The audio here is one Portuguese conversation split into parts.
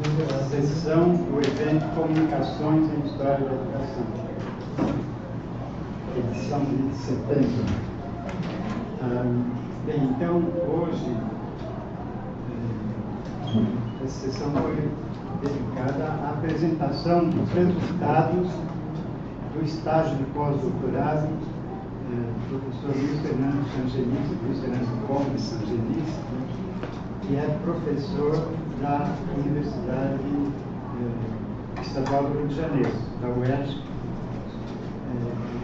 a sessão do evento Comunicações em História da Educação, edição de setembro. Bem, então, hoje, essa sessão foi dedicada à apresentação dos resultados do estágio de pós-doutorado do professor Luiz Fernando Sangenis, Luiz Fernando Gomes Sangenis, que é professor da Universidade Estadual do Rio de Janeiro, da UERJ,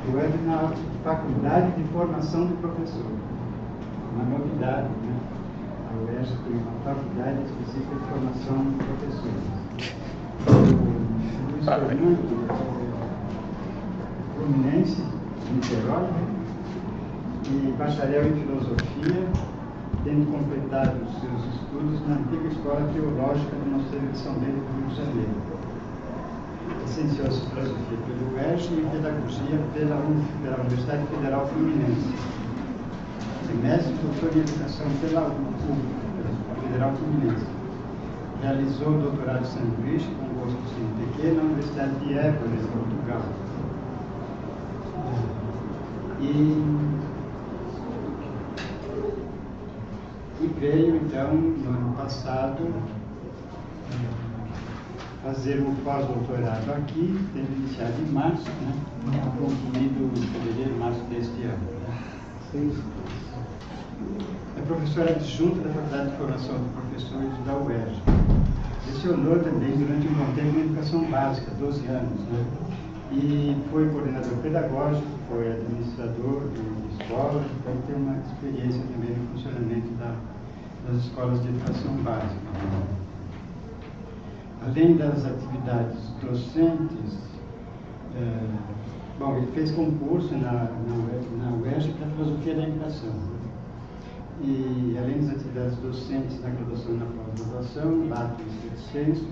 atuando na Faculdade de Formação de Professores. Uma novidade, né? A UERJ tem uma faculdade específica de formação de professores. O Luiz Fernando é fluminense, de Niterói, e bacharel em filosofia, tendo completado os seus estudos na antiga Escola Teológica do Mosteiro de São Bento do Rio de Janeiro. Licenciou-se em filosofia pelo UERJ e em pedagogia pela Universidade Federal Fluminense. Mestre e doutor em educação pela Federal Fluminense. Realizou o doutorado de sanduíche com gosto de CNPq na Universidade de Évora, em Portugal. E veio, então, no ano passado, fazer o pós-doutorado aqui, tendo iniciado em março, né? Concluído em fevereiro, março deste ano. É professora adjunta da Faculdade de Formação de Professores da UERJ. Lecionou também durante um bom tempo em educação básica, 12 anos, né? E foi coordenador pedagógico, foi administrador de escolas, então tem uma experiência também no funcionamento das escolas de educação básica. Além das atividades docentes, bom, ele fez concurso na UERJ para Filosofia da Educação. E, além das atividades docentes na graduação e na pós-graduação, lato e senso,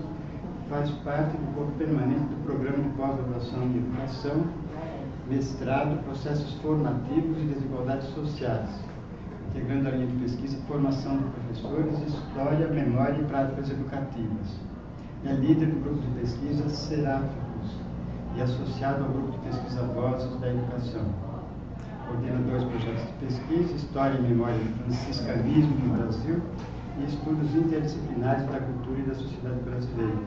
faz parte do corpo permanente do Programa de Pós-Graduação em Educação, mestrado, processos formativos e desigualdades sociais, integrando a linha de pesquisa Formação de Professores, História, Memória e Práticas Educativas. É líder do grupo de pesquisa Seráficos e associado ao grupo de pesquisa Vozes da Educação. Coordena 2 projetos de pesquisa, História e Memória do Franciscanismo no Brasil e Estudos Interdisciplinares da Cultura e da Sociedade Brasileira.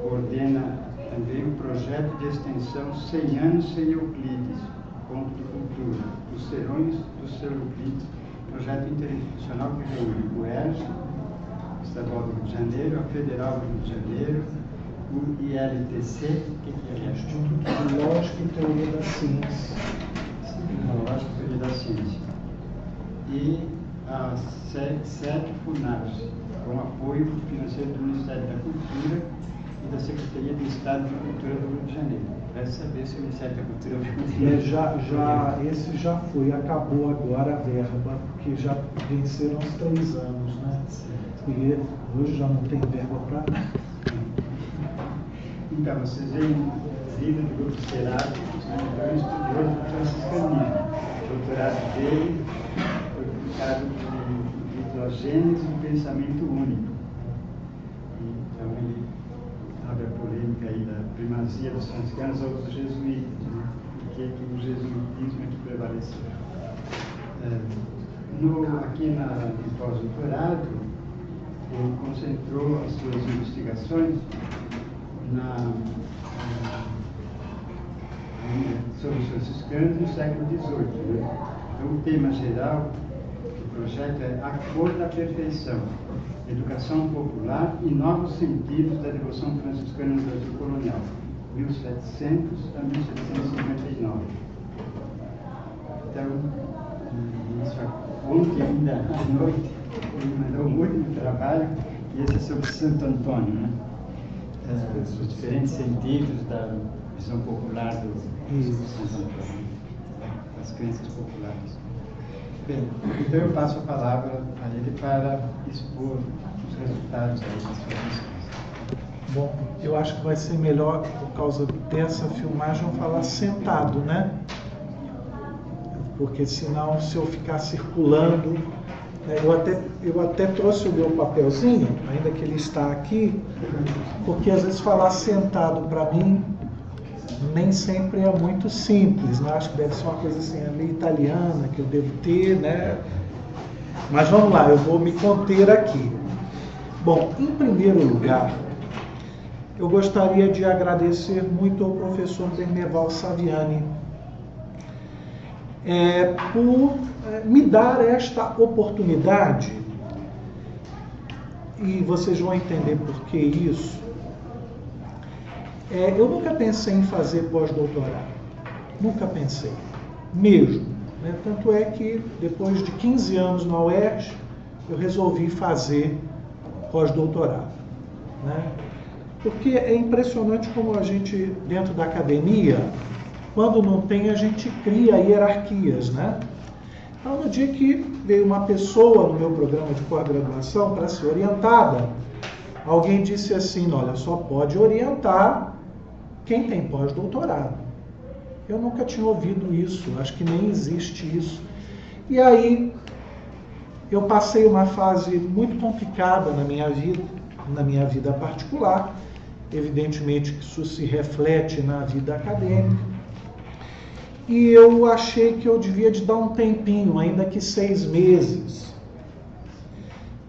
Coordena também o projeto de extensão 100 anos sem Euclides, Ponto de Cultura, os Serões do Seu Euclides, projeto interinstitucional que reúne o UERJ, Estadual do Rio de Janeiro, a Federal do Rio de Janeiro, o ILTC, que é Instituto de Lógica e Teoria da Ciência. Lógica e Teoria da Ciência. E a SEC-FUNARS, com apoio financeiro do Ministério da Cultura e da Secretaria de Estado de Cultura do Rio de Janeiro. Vai saber se o Ministério da Cultura vai esse já foi, acabou agora a verba, porque já venceram os 3 anos, né? E hoje já não tem verba para nada. Então, vocês veem líder do grupo Seráficos, né? Então, estudioso do franciscanismo. O doutorado dele foi publicado de Hidrogênese e Pensamento Único. Então, ele abre a polêmica aí da primazia dos franciscanos ou dos jesuítas, né? Porque o jesuitismo é que prevaleceu. Aqui no pós-doutorado, ele concentrou as suas investigações sobre os franciscanos no século XVIII. Né? Então, o tema geral do projeto é A Cor da Perfeição, Educação Popular e Novos Sentidos da Devoção Franciscana no Brasil Colonial, 1700 a 1759. Então, ontem, ainda à noite, ele mandou um último trabalho, e esse é sobre Santo Antônio, né? Os diferentes sentidos da visão popular do Santo Antônio, das crenças populares. Bem, então eu passo a palavra a ele para expor os resultados aí das suas pesquisas. Bom, eu acho que vai ser melhor, por causa dessa filmagem, eu falar sentado, né? Porque senão, se eu ficar circulando, Eu até trouxe o meu papelzinho, ainda que ele está aqui, porque às vezes falar sentado para mim nem sempre é muito simples, né? Acho que deve ser uma coisa assim, meio italiana que eu devo ter, né? Mas vamos lá, eu vou me conter aqui. Bom, em primeiro lugar, eu gostaria de agradecer muito ao professor Berneval Saviani por me dar esta oportunidade, e vocês vão entender por que isso. Eu nunca pensei em fazer pós-doutorado, nunca pensei, mesmo. Né? Tanto é que depois de 15 anos na UERJ, eu resolvi fazer pós-doutorado. Né? Porque é impressionante como a gente, dentro da academia, quando não tem, a gente cria hierarquias, né? Então, no dia que veio uma pessoa no meu programa de pós-graduação para ser orientada, alguém disse assim, olha, só pode orientar quem tem pós-doutorado. Eu nunca tinha ouvido isso, acho que nem existe isso. E aí, eu passei uma fase muito complicada na minha vida particular, evidentemente que isso se reflete na vida acadêmica, e eu achei que eu devia de dar um tempinho, ainda que 6 meses.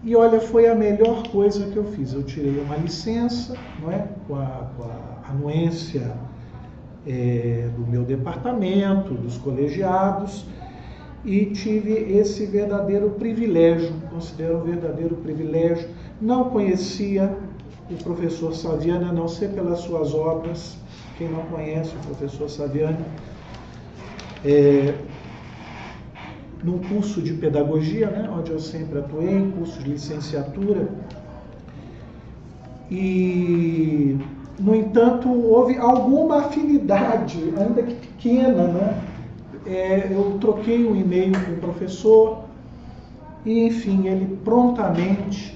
E olha, foi a melhor coisa que eu fiz. Eu tirei uma licença, não é? com a anuência do meu departamento, dos colegiados, e tive esse verdadeiro privilégio, considero um verdadeiro privilégio. Não conhecia o professor Saviani, a não ser pelas suas obras. Quem não conhece o professor Saviani, num curso de pedagogia, né, onde eu sempre atuei, curso de licenciatura, e, no entanto, houve alguma afinidade, ainda que pequena, né? Eu troquei um e-mail com o professor e, enfim, ele prontamente,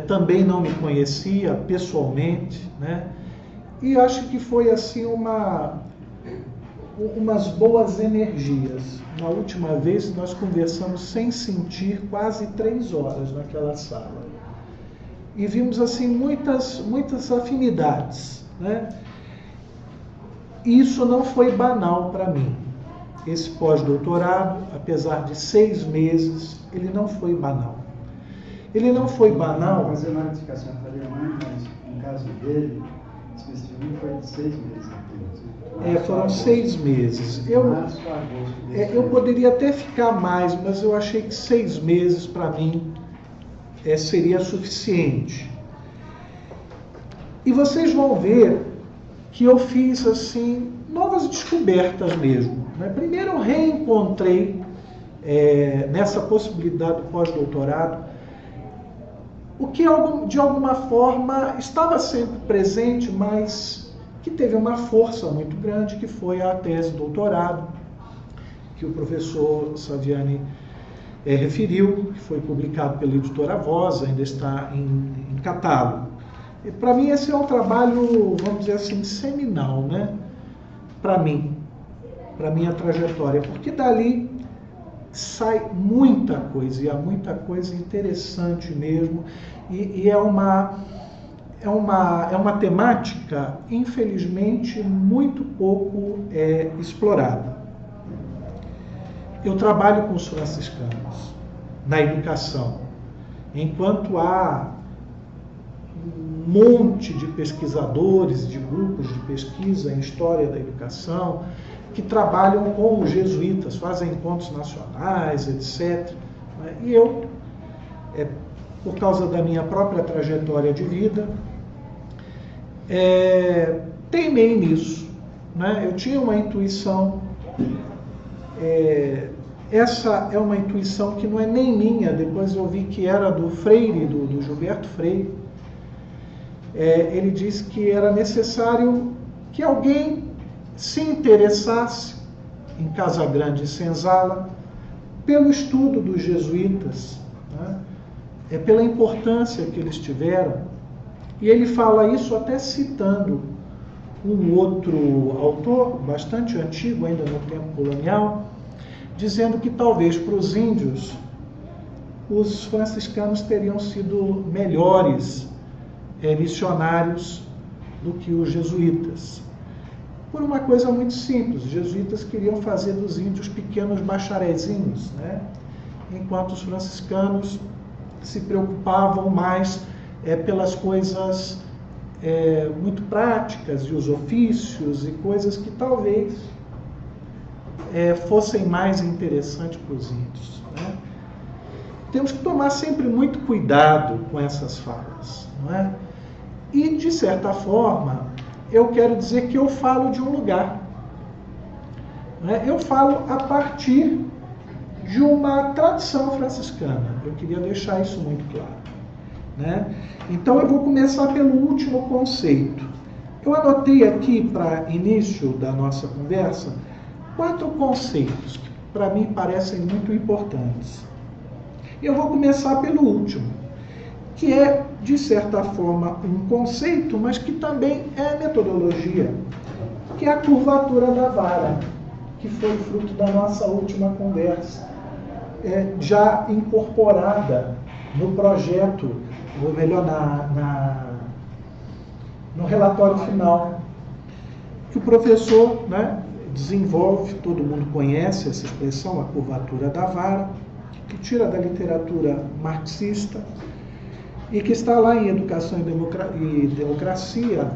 também não me conhecia pessoalmente, né? E acho que foi assim umas boas energias. Na última vez nós conversamos sem sentir quase 3 horas naquela sala. E vimos assim muitas afinidades, né? Isso não foi banal para mim. Esse pós-doutorado, apesar de 6 meses, ele não foi banal. Ele não foi banal... Fazer uma notificação, eu falei muito, mas no caso dele, especificamente foi de 6 meses apenas. Foram 6 meses. Eu poderia até ficar mais, mas eu achei que 6 meses para mim seria suficiente. E vocês vão ver que eu fiz assim novas descobertas mesmo. Né? Primeiro eu reencontrei nessa possibilidade do pós-doutorado o que de alguma forma estava sempre presente, mas que teve uma força muito grande, que foi a tese de doutorado, que o professor Saviani referiu, que foi publicado pela editora Voz, ainda está em catálogo. E para mim esse é um trabalho, vamos dizer assim, seminal, né? Para mim, para minha trajetória, porque dali sai muita coisa, e há muita coisa interessante mesmo, e é uma temática, infelizmente, muito pouco explorada. Eu trabalho com os franciscanos na educação, enquanto há um monte de pesquisadores, de grupos de pesquisa em história da educação, que trabalham com os jesuítas, fazem encontros nacionais, etc. E eu, por causa da minha própria trajetória de vida, teimei nisso. Né? Eu tinha uma intuição, essa é uma intuição que não é nem minha, depois eu vi que era do Freire, do Gilberto Freire. Ele disse que era necessário que alguém se interessasse em Casagrande e Senzala pelo estudo dos jesuítas, né? Pela importância que eles tiveram. E ele fala isso até citando um outro autor, bastante antigo, ainda no tempo colonial, dizendo que talvez para os índios os franciscanos teriam sido melhores missionários do que os jesuítas. Por uma coisa muito simples, os jesuítas queriam fazer dos índios pequenos bacharézinhos, né? Enquanto os franciscanos se preocupavam mais pelas coisas muito práticas, e os ofícios e coisas que talvez fossem mais interessantes para os índios, né? Temos que tomar sempre muito cuidado com essas falas, não é? E, de certa forma, eu quero dizer que eu falo de um lugar, né? Eu falo a partir de uma tradição franciscana. Eu queria deixar isso muito claro, né? Então eu vou começar pelo último conceito. Eu anotei aqui, para início da nossa conversa, 4 conceitos que para mim parecem muito importantes. Eu vou começar pelo último, que é, de certa forma, um conceito, mas que também é metodologia, que é a curvatura da vara, que foi fruto da nossa última conversa, já incorporada no projeto, ou melhor, no relatório final, que o professor, né, desenvolve. Todo mundo conhece essa expressão, a curvatura da vara, que tira da literatura marxista e que está lá em Educação e Democracia,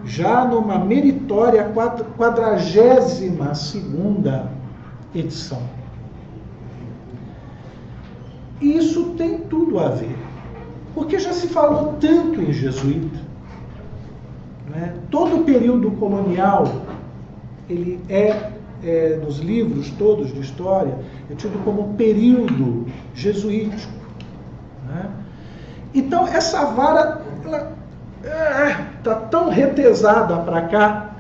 já numa meritória 42ª edição. E isso tem tudo a ver, porque já se falou tanto em jesuíta, né? Todo o período colonial, ele nos livros todos de história, é tido como período jesuítico, né? Então, essa vara está tão retesada para cá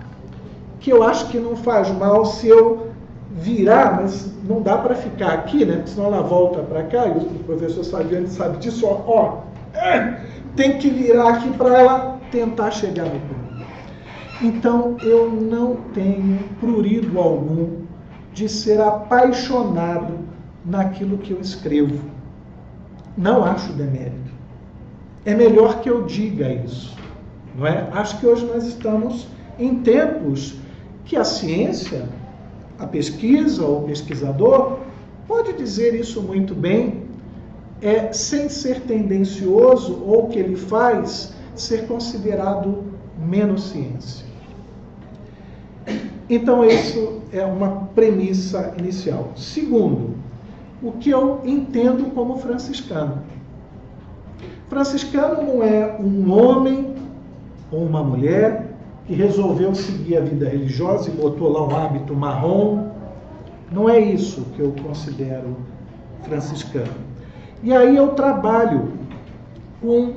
que eu acho que não faz mal se eu virar, mas não dá para ficar aqui, né? Senão ela volta para cá, e o professor Saviani sabe disso, tem que virar aqui para ela tentar chegar no ponto. Então, eu não tenho prurido algum de ser apaixonado naquilo que eu escrevo. Não acho demérito. É melhor que eu diga isso, não é? Acho que hoje nós estamos em tempos que a ciência, a pesquisa ou o pesquisador pode dizer isso muito bem, sem ser tendencioso, ou o que ele faz ser considerado menos ciência. Então, isso é uma premissa inicial. Segundo, o que eu entendo como franciscano. Franciscano não é um homem ou uma mulher que resolveu seguir a vida religiosa e botou lá um hábito marrom. Não é isso que eu considero franciscano. E aí eu trabalho com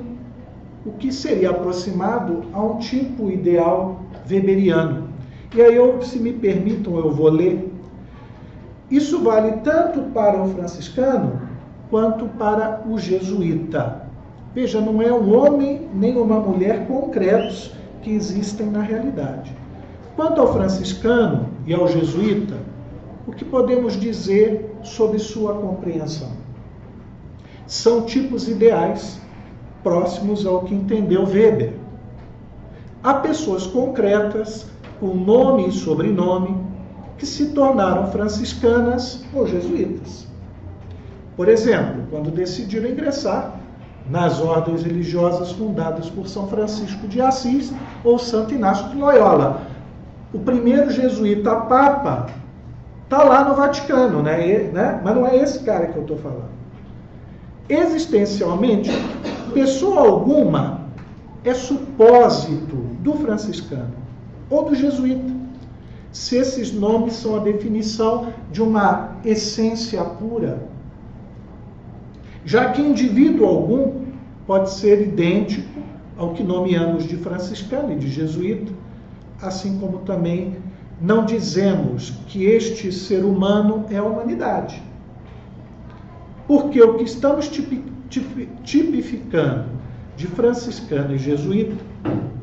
o que seria aproximado a um tipo ideal weberiano. E aí, se me permitam, eu vou ler. Isso vale tanto para o franciscano quanto para o jesuíta. Veja, não é um homem nem uma mulher concretos que existem na realidade. Quanto ao franciscano e ao jesuíta, o que podemos dizer sobre sua compreensão? São tipos ideais próximos ao que entendeu Weber. Há pessoas concretas, com nome e sobrenome, que se tornaram franciscanas ou jesuítas. Por exemplo, quando decidiram ingressar nas ordens religiosas fundadas por São Francisco de Assis ou Santo Inácio de Loyola. O primeiro jesuíta papa está lá no Vaticano, né? Mas não é esse cara que eu estou falando. Existencialmente, pessoa alguma é supósito do franciscano ou do jesuíta, se esses nomes são a definição de uma essência pura, já que indivíduo algum pode ser idêntico ao que nomeamos de franciscano e de jesuíta, assim como também não dizemos que este ser humano é a humanidade. Porque o que estamos tipificando de franciscano e jesuíta,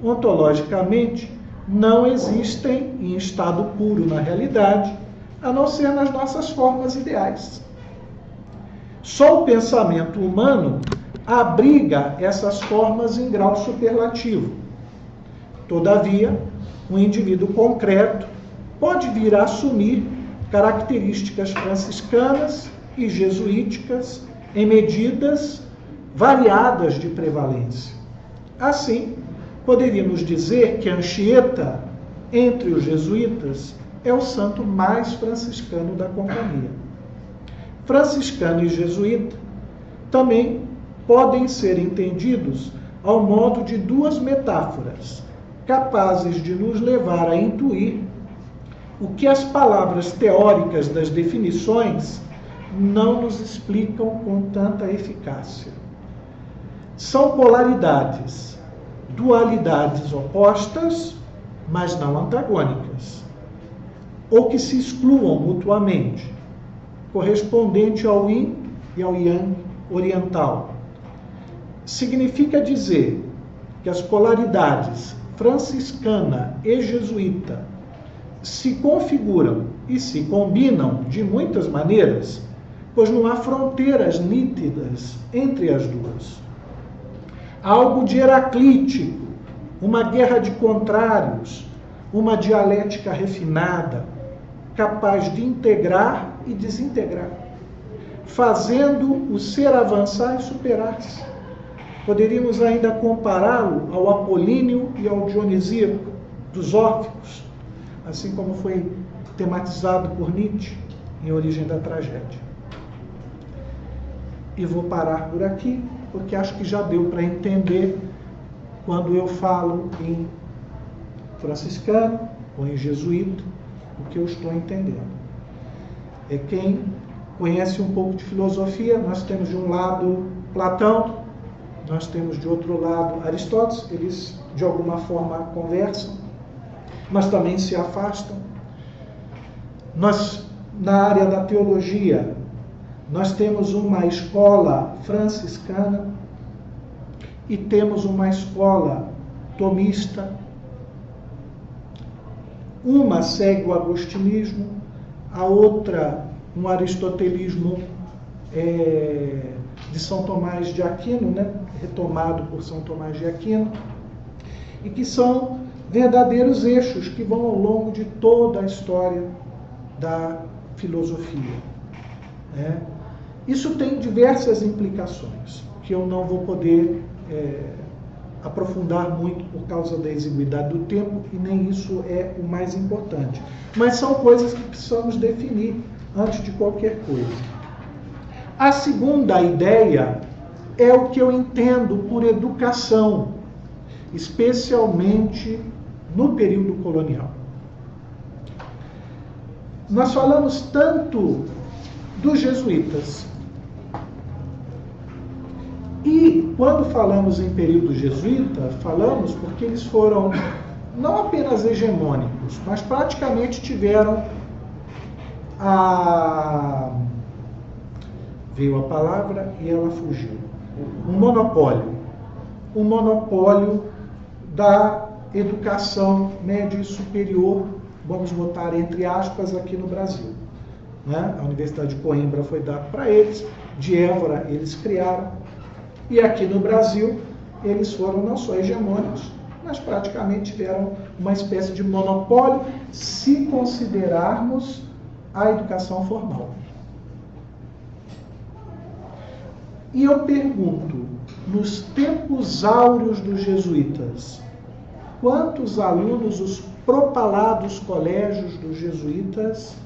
ontologicamente, não existem em estado puro na realidade, a não ser nas nossas formas ideais. Só o pensamento humano abriga essas formas em grau superlativo. Todavia, um indivíduo concreto pode vir a assumir características franciscanas e jesuíticas em medidas variadas de prevalência. Assim, poderíamos dizer que Anchieta, entre os jesuítas, é o santo mais franciscano da companhia. Franciscano e jesuíta também podem ser entendidos ao modo de duas metáforas, capazes de nos levar a intuir o que as palavras teóricas das definições não nos explicam com tanta eficácia. São polaridades, dualidades opostas, mas não antagônicas, ou que se excluam mutuamente, correspondente ao yin e ao yang oriental. Significa dizer que as polaridades franciscana e jesuíta se configuram e se combinam de muitas maneiras, pois não há fronteiras nítidas entre as duas. Há algo de heraclítico, uma guerra de contrários, uma dialética refinada, capaz de integrar e desintegrar, fazendo o ser avançar e superar-se. Poderíamos ainda compará-lo ao apolíneo e ao dionisíaco dos Órficos, assim como foi tematizado por Nietzsche em Origem da Tragédia. E vou parar por aqui, porque acho que já deu para entender quando eu falo em franciscano ou em jesuíta, o que eu estou entendendo. É quem conhece um pouco de filosofia, nós temos de um lado Platão, nós temos de outro lado Aristóteles, eles de alguma forma conversam, mas também se afastam. Nós, na área da teologia, nós temos uma escola franciscana e temos uma escola tomista. Uma segue o agostinismo, a outra um aristotelismo de São Tomás de Aquino, né? Retomado por São Tomás de Aquino, e que são verdadeiros eixos que vão ao longo de toda a história da filosofia. Né? Isso tem diversas implicações, que eu não vou poder aprofundar muito por causa da exiguidade do tempo, e nem isso é o mais importante. Mas são coisas que precisamos definir antes de qualquer coisa. A segunda ideia é o que eu entendo por educação, especialmente no período colonial. Nós falamos tanto dos jesuítas, e quando falamos em período jesuíta, falamos porque eles foram não apenas hegemônicos, mas praticamente tiveram veio a palavra e ela fugiu. Um monopólio da educação média e superior, vamos botar entre aspas, aqui no Brasil. Né? A Universidade de Coimbra foi dada para eles, de Évora eles criaram, e aqui no Brasil eles foram não só hegemônicos, mas praticamente tiveram uma espécie de monopólio, se considerarmos a educação formal. E eu pergunto, nos tempos áureos dos jesuítas, quantos alunos os propalados colégios dos jesuítas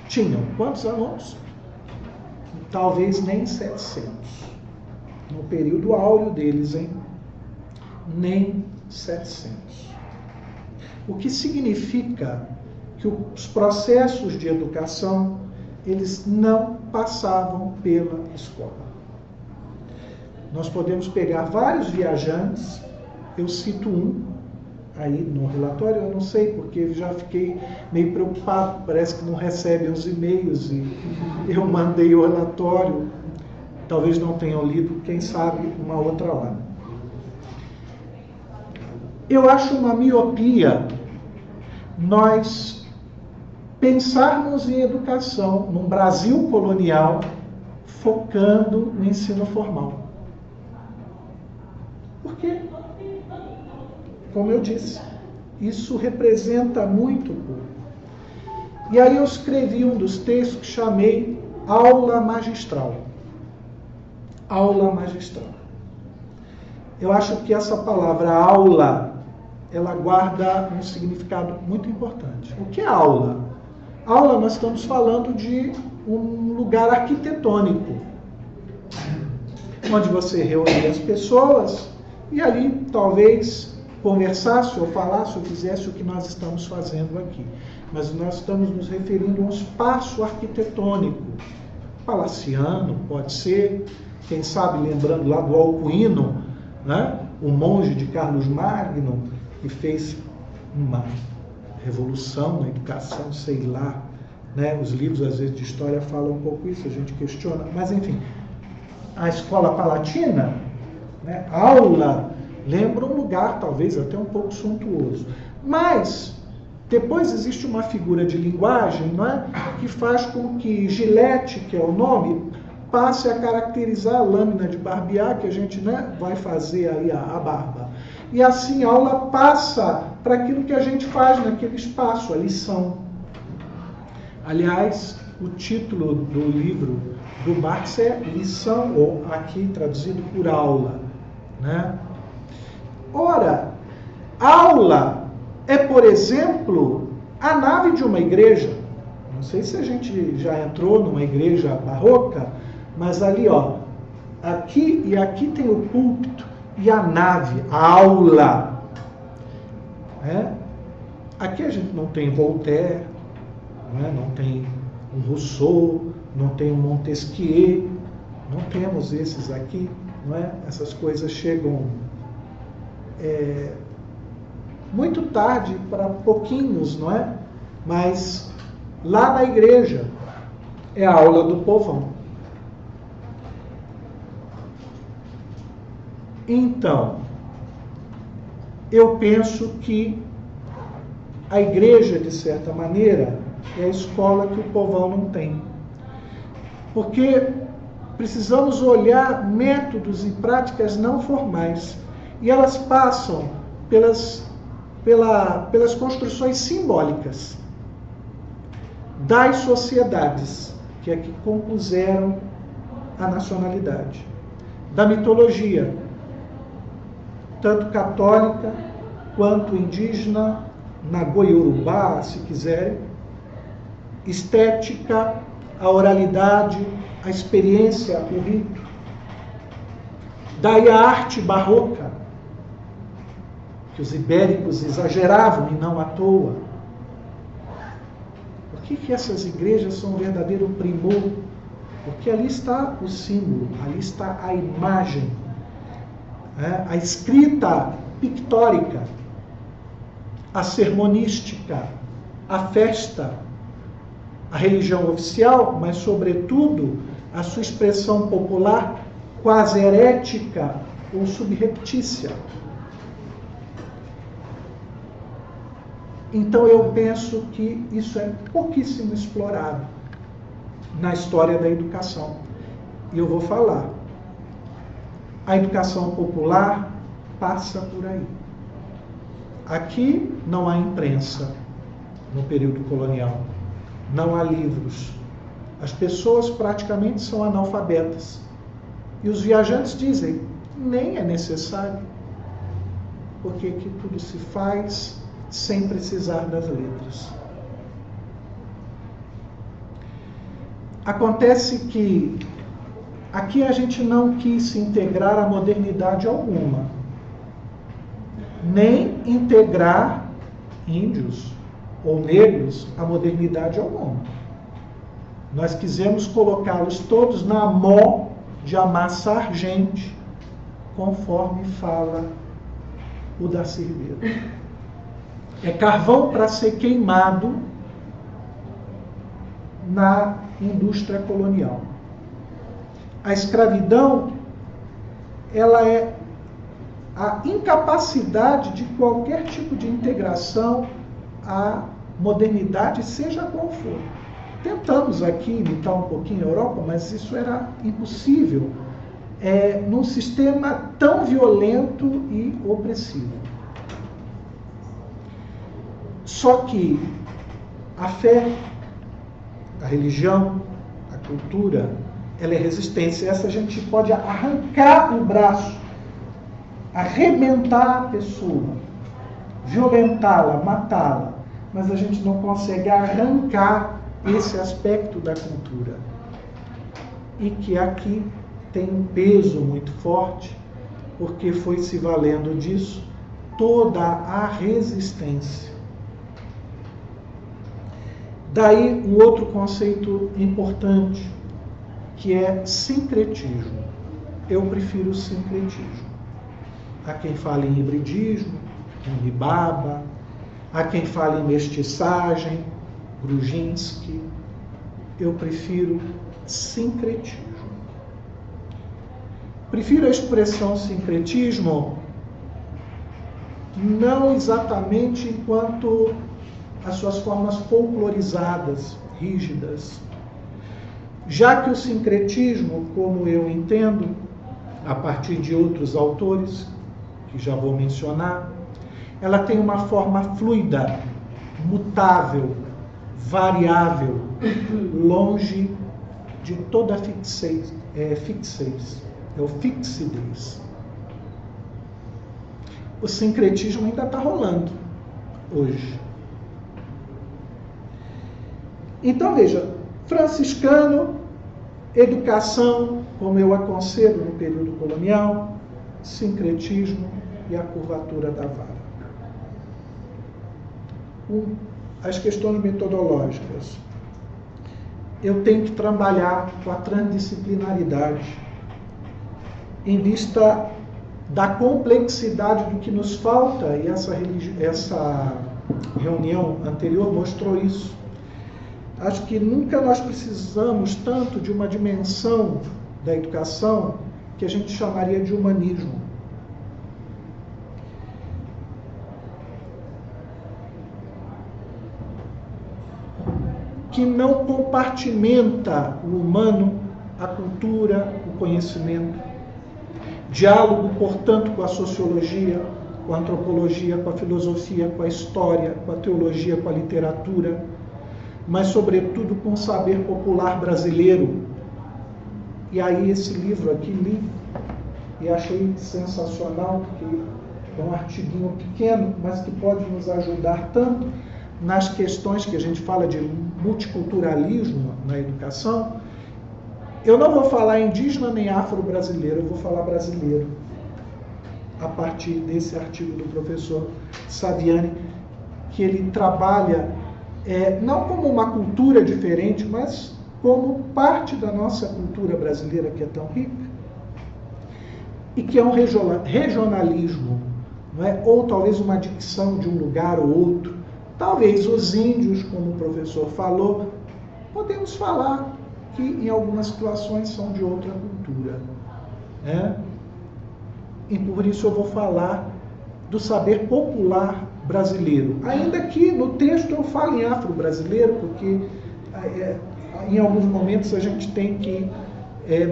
tinham? Quantos alunos? Talvez nem 700. No período áureo deles, hein? Nem 700. O que significa que os processos de educação, eles não passavam pela escola. Nós podemos pegar vários viajantes, eu cito um aí no relatório, eu não sei, porque já fiquei meio preocupado, parece que não recebem os e-mails e eu mandei o relatório, talvez não tenham lido, quem sabe uma outra hora. Eu acho uma miopia nós pensarmos em educação num Brasil colonial focando no ensino formal. Porque, como eu disse, isso representa muito o público. E aí eu escrevi um dos textos que chamei Aula Magistral. Aula magistral. Eu acho que essa palavra aula, ela guarda um significado muito importante. O que é aula? Aula, nós estamos falando de um lugar arquitetônico, onde você reunia as pessoas e ali talvez conversasse ou falasse ou fizesse o que nós estamos fazendo aqui. Mas nós estamos nos referindo a um espaço arquitetônico, palaciano, pode ser, quem sabe lembrando lá do Alcuino, né? O monge de Carlos Magno, que fez uma revolução na educação, sei lá, né? Os livros às vezes de história falam um pouco isso, a gente questiona, mas enfim, a escola palatina, né? Aula, lembra um lugar talvez até um pouco suntuoso, mas depois existe uma figura de linguagem, não é? Que faz com que Gillette, que é o nome, passe a caracterizar a lâmina de barbear que a gente, né, vai fazer aí a barba. E assim a aula passa para aquilo que a gente faz naquele espaço, a lição. Aliás, o título do livro do Marx é Lição, ou aqui traduzido por aula, né? Ora, aula é, por exemplo, a nave de uma igreja. Não sei se a gente já entrou numa igreja barroca, mas ali, ó, aqui e aqui tem o púlpito e a nave, a aula. Né? Aqui a gente não tem Voltaire, né? Não tem um Rousseau, não tem um Montesquieu, não temos esses aqui, não é? Essas coisas chegam muito tarde para pouquinhos, não é? Mas lá na igreja é a aula do povão. Então, eu penso que a igreja, de certa maneira, é a escola que o povão não tem. Porque precisamos olhar métodos e práticas não formais. E elas passam pelas construções simbólicas das sociedades que é que compuseram a nacionalidade. Da mitologia, tanto católica quanto indígena, Nagoi-Urubá, se quiserem, estética, a oralidade, a experiência, o rito. Daí a arte barroca, que os ibéricos exageravam e não à toa. Por que essas igrejas são um verdadeiro primor? Porque ali está o símbolo, ali está a imagem, a escrita pictórica, a sermonística, a festa, a religião oficial, mas sobretudo a sua expressão popular quase herética ou subreptícia. Então eu penso que isso é pouquíssimo explorado na história da educação. E eu vou falar. A educação popular passa por aí. Aqui não há imprensa no período colonial. Não há livros. As pessoas praticamente são analfabetas. E os viajantes dizem, nem é necessário. Porque aqui tudo se faz sem precisar das letras. Acontece que aqui a gente não quis se integrar à modernidade alguma, nem integrar índios ou negros à modernidade alguma. Nós quisemos colocá-los todos na mó de amassar gente, conforme fala o Darcy Ribeiro. É carvão para ser queimado na indústria colonial. A escravidão, ela é a incapacidade de qualquer tipo de integração à modernidade, seja qual for. Tentamos aqui imitar um pouquinho a Europa, mas isso era impossível num sistema tão violento e opressivo. Só que a fé, a religião, a cultura, ela é resistência. Essa a gente pode arrancar o braço, arrebentar a pessoa, violentá-la, matá-la, mas a gente não consegue arrancar esse aspecto da cultura. E que aqui tem um peso muito forte, porque foi se valendo disso toda a resistência. Daí um outro conceito importante, que é sincretismo. Eu prefiro o sincretismo. Há quem fale em hibridismo, em ribaba, há quem fale em mestiçagem, Grudzinski. Eu prefiro sincretismo. Prefiro a expressão sincretismo não exatamente enquanto as suas formas folclorizadas, rígidas, já que o sincretismo, como eu entendo, a partir de outros autores, que já vou mencionar, ela tem uma forma fluida, mutável, variável, longe de toda fixidez, ou fixidez. O sincretismo ainda está rolando hoje. Então veja, franciscano, educação, como eu aconselho no período colonial, sincretismo e a curvatura da vara. As questões metodológicas. Eu tenho que trabalhar com a transdisciplinaridade em vista da complexidade do que nos falta, e essa reunião anterior mostrou isso. Acho que nunca nós precisamos tanto de uma dimensão da educação que a gente chamaria de humanismo. Que não compartimenta o humano, a cultura, o conhecimento. Diálogo, portanto, com a sociologia, com a antropologia, com a filosofia, com a história, com a teologia, com a literatura, mas, sobretudo, com o saber popular brasileiro. E aí esse livro aqui li e achei sensacional, porque é um artiguinho pequeno, mas que pode nos ajudar tanto nas questões que a gente fala de multiculturalismo na educação. Eu não vou falar indígena nem afro-brasileiro, eu vou falar brasileiro, a partir desse artigo do professor Saviani, que ele trabalha não como uma cultura diferente, mas como parte da nossa cultura brasileira, que é tão rica, e que é um regionalismo, não é? Ou talvez uma dicção de um lugar ou outro. Talvez os índios, como o professor falou, podemos falar que em algumas situações são de outra cultura, né? E por isso eu vou falar do saber popular brasileiro. Ainda que no texto eu fale em afro-brasileiro, porque em alguns momentos a gente tem que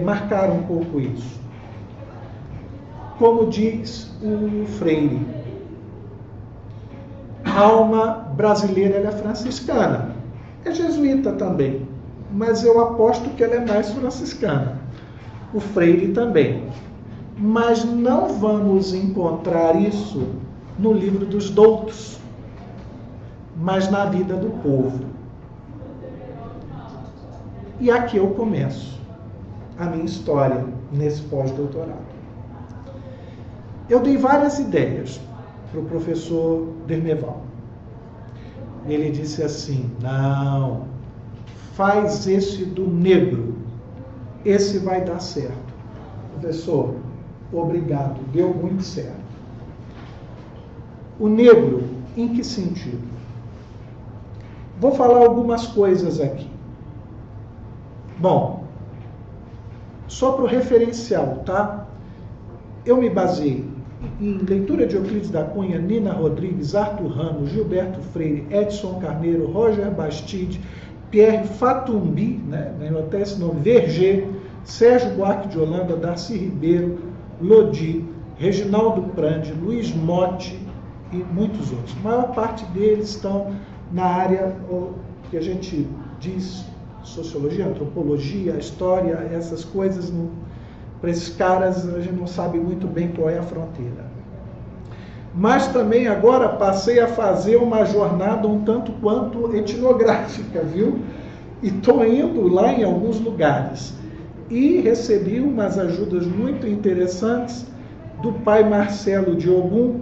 marcar um pouco isso. Como diz o Freire, a alma brasileira ela é franciscana, é jesuíta também, mas eu aposto que ela é mais franciscana. O Freire também. Mas não vamos encontrar isso no livro dos doutos, mas na vida do povo. E aqui eu começo a minha história nesse pós-doutorado. Eu dei várias ideias para o professor Dermeval. Ele disse assim: não, faz esse do negro, esse vai dar certo. Professor, obrigado, deu muito certo. O negro, em que sentido? Vou falar algumas coisas aqui. Bom, só para o referencial, tá? Eu me baseei em leitura de Euclides da Cunha, Nina Rodrigues, Arthur Ramos, Gilberto Freire, Edson Carneiro, Roger Bastide, Pierre Fatumbi, né, ganhou até esse nome, Verger, Sérgio Buarque de Holanda, Darcy Ribeiro, Lodi, Reginaldo Prandi, Luiz Motti e muitos outros. A maior parte deles estão na área que a gente diz sociologia, antropologia, história, essas coisas. Para esses caras a gente não sabe muito bem qual é a fronteira. Mas também agora passei a fazer uma jornada um tanto quanto etnográfica, viu? E estou indo lá em alguns lugares. E recebi umas ajudas muito interessantes do pai Marcelo de Ogum,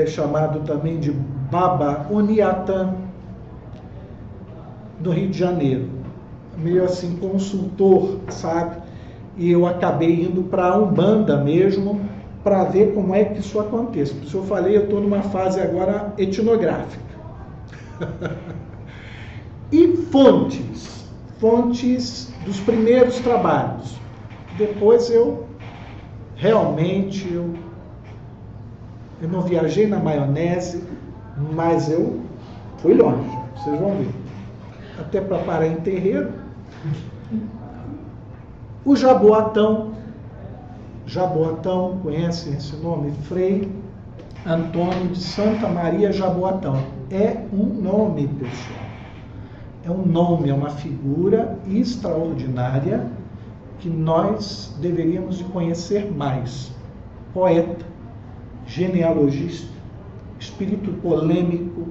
chamado também de Baba Oniatan, do Rio de Janeiro. Meio assim, consultor, sabe? E eu acabei indo para a Umbanda mesmo, para ver como é que isso acontece. Por isso eu falei, eu estou numa fase agora etnográfica. E fontes dos primeiros trabalhos. Depois eu não viajei na maionese, mas eu fui longe, vocês vão ver. Até para parar em terreiro. O Jaboatão, conhecem esse nome? Frei Antônio de Santa Maria Jaboatão. É um nome, pessoal. É um nome, é uma figura extraordinária que nós deveríamos de conhecer mais. Poeta, genealogista, espírito polêmico,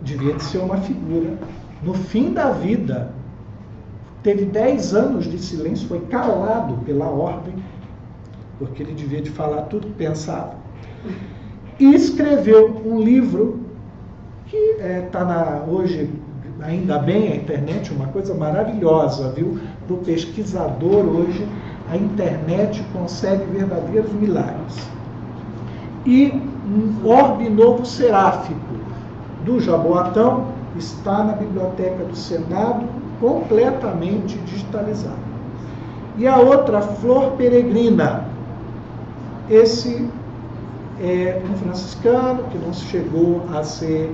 devia de ser uma figura. No fim da vida, teve 10 anos de silêncio, foi calado pela ordem, porque ele devia de falar tudo que pensava. E escreveu um livro que está hoje, ainda bem, a internet, uma coisa maravilhosa, viu? Para o pesquisador hoje, a internet consegue verdadeiros milagres. E um orbe novo seráfico do Jaboatão está na biblioteca do Senado, completamente digitalizado. E a outra, Flor Peregrina. Esse é um franciscano que não chegou a ser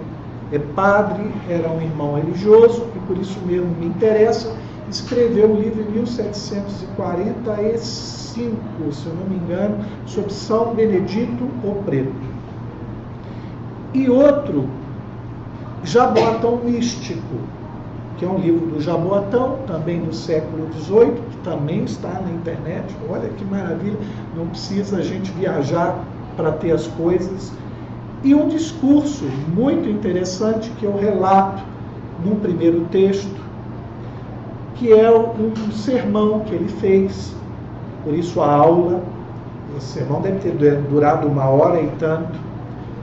padre, era um irmão religioso, e por isso mesmo me interessa. Escreveu o livro em 1745, se eu não me engano, sobre São Benedito o Preto. E outro, Jaboatão Místico, que é um livro do Jaboatão, também do século XVIII, que também está na internet. Olha que maravilha, não precisa a gente viajar para ter as coisas. E um discurso muito interessante que eu relato num primeiro texto, que é um sermão que ele fez, por isso a aula, o sermão deve ter durado 1h e tanto,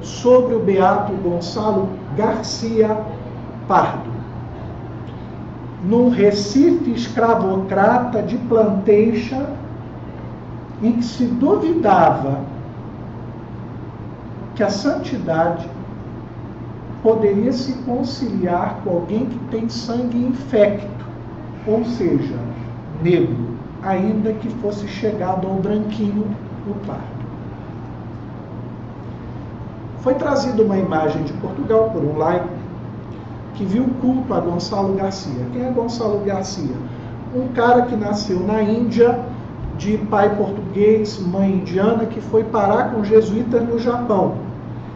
sobre o beato Gonçalo Garcia Pardo, num Recife escravocrata de Plantation, em que se duvidava que a santidade poderia se conciliar com alguém que tem sangue infecto, ou seja, negro, ainda que fosse chegado ao branquinho, o pardo. Foi trazida uma imagem de Portugal por um laico que viu culto a Gonçalo Garcia. Quem é Gonçalo Garcia? Um cara que nasceu na Índia, de pai português, mãe indiana, que foi parar com os jesuítas no Japão.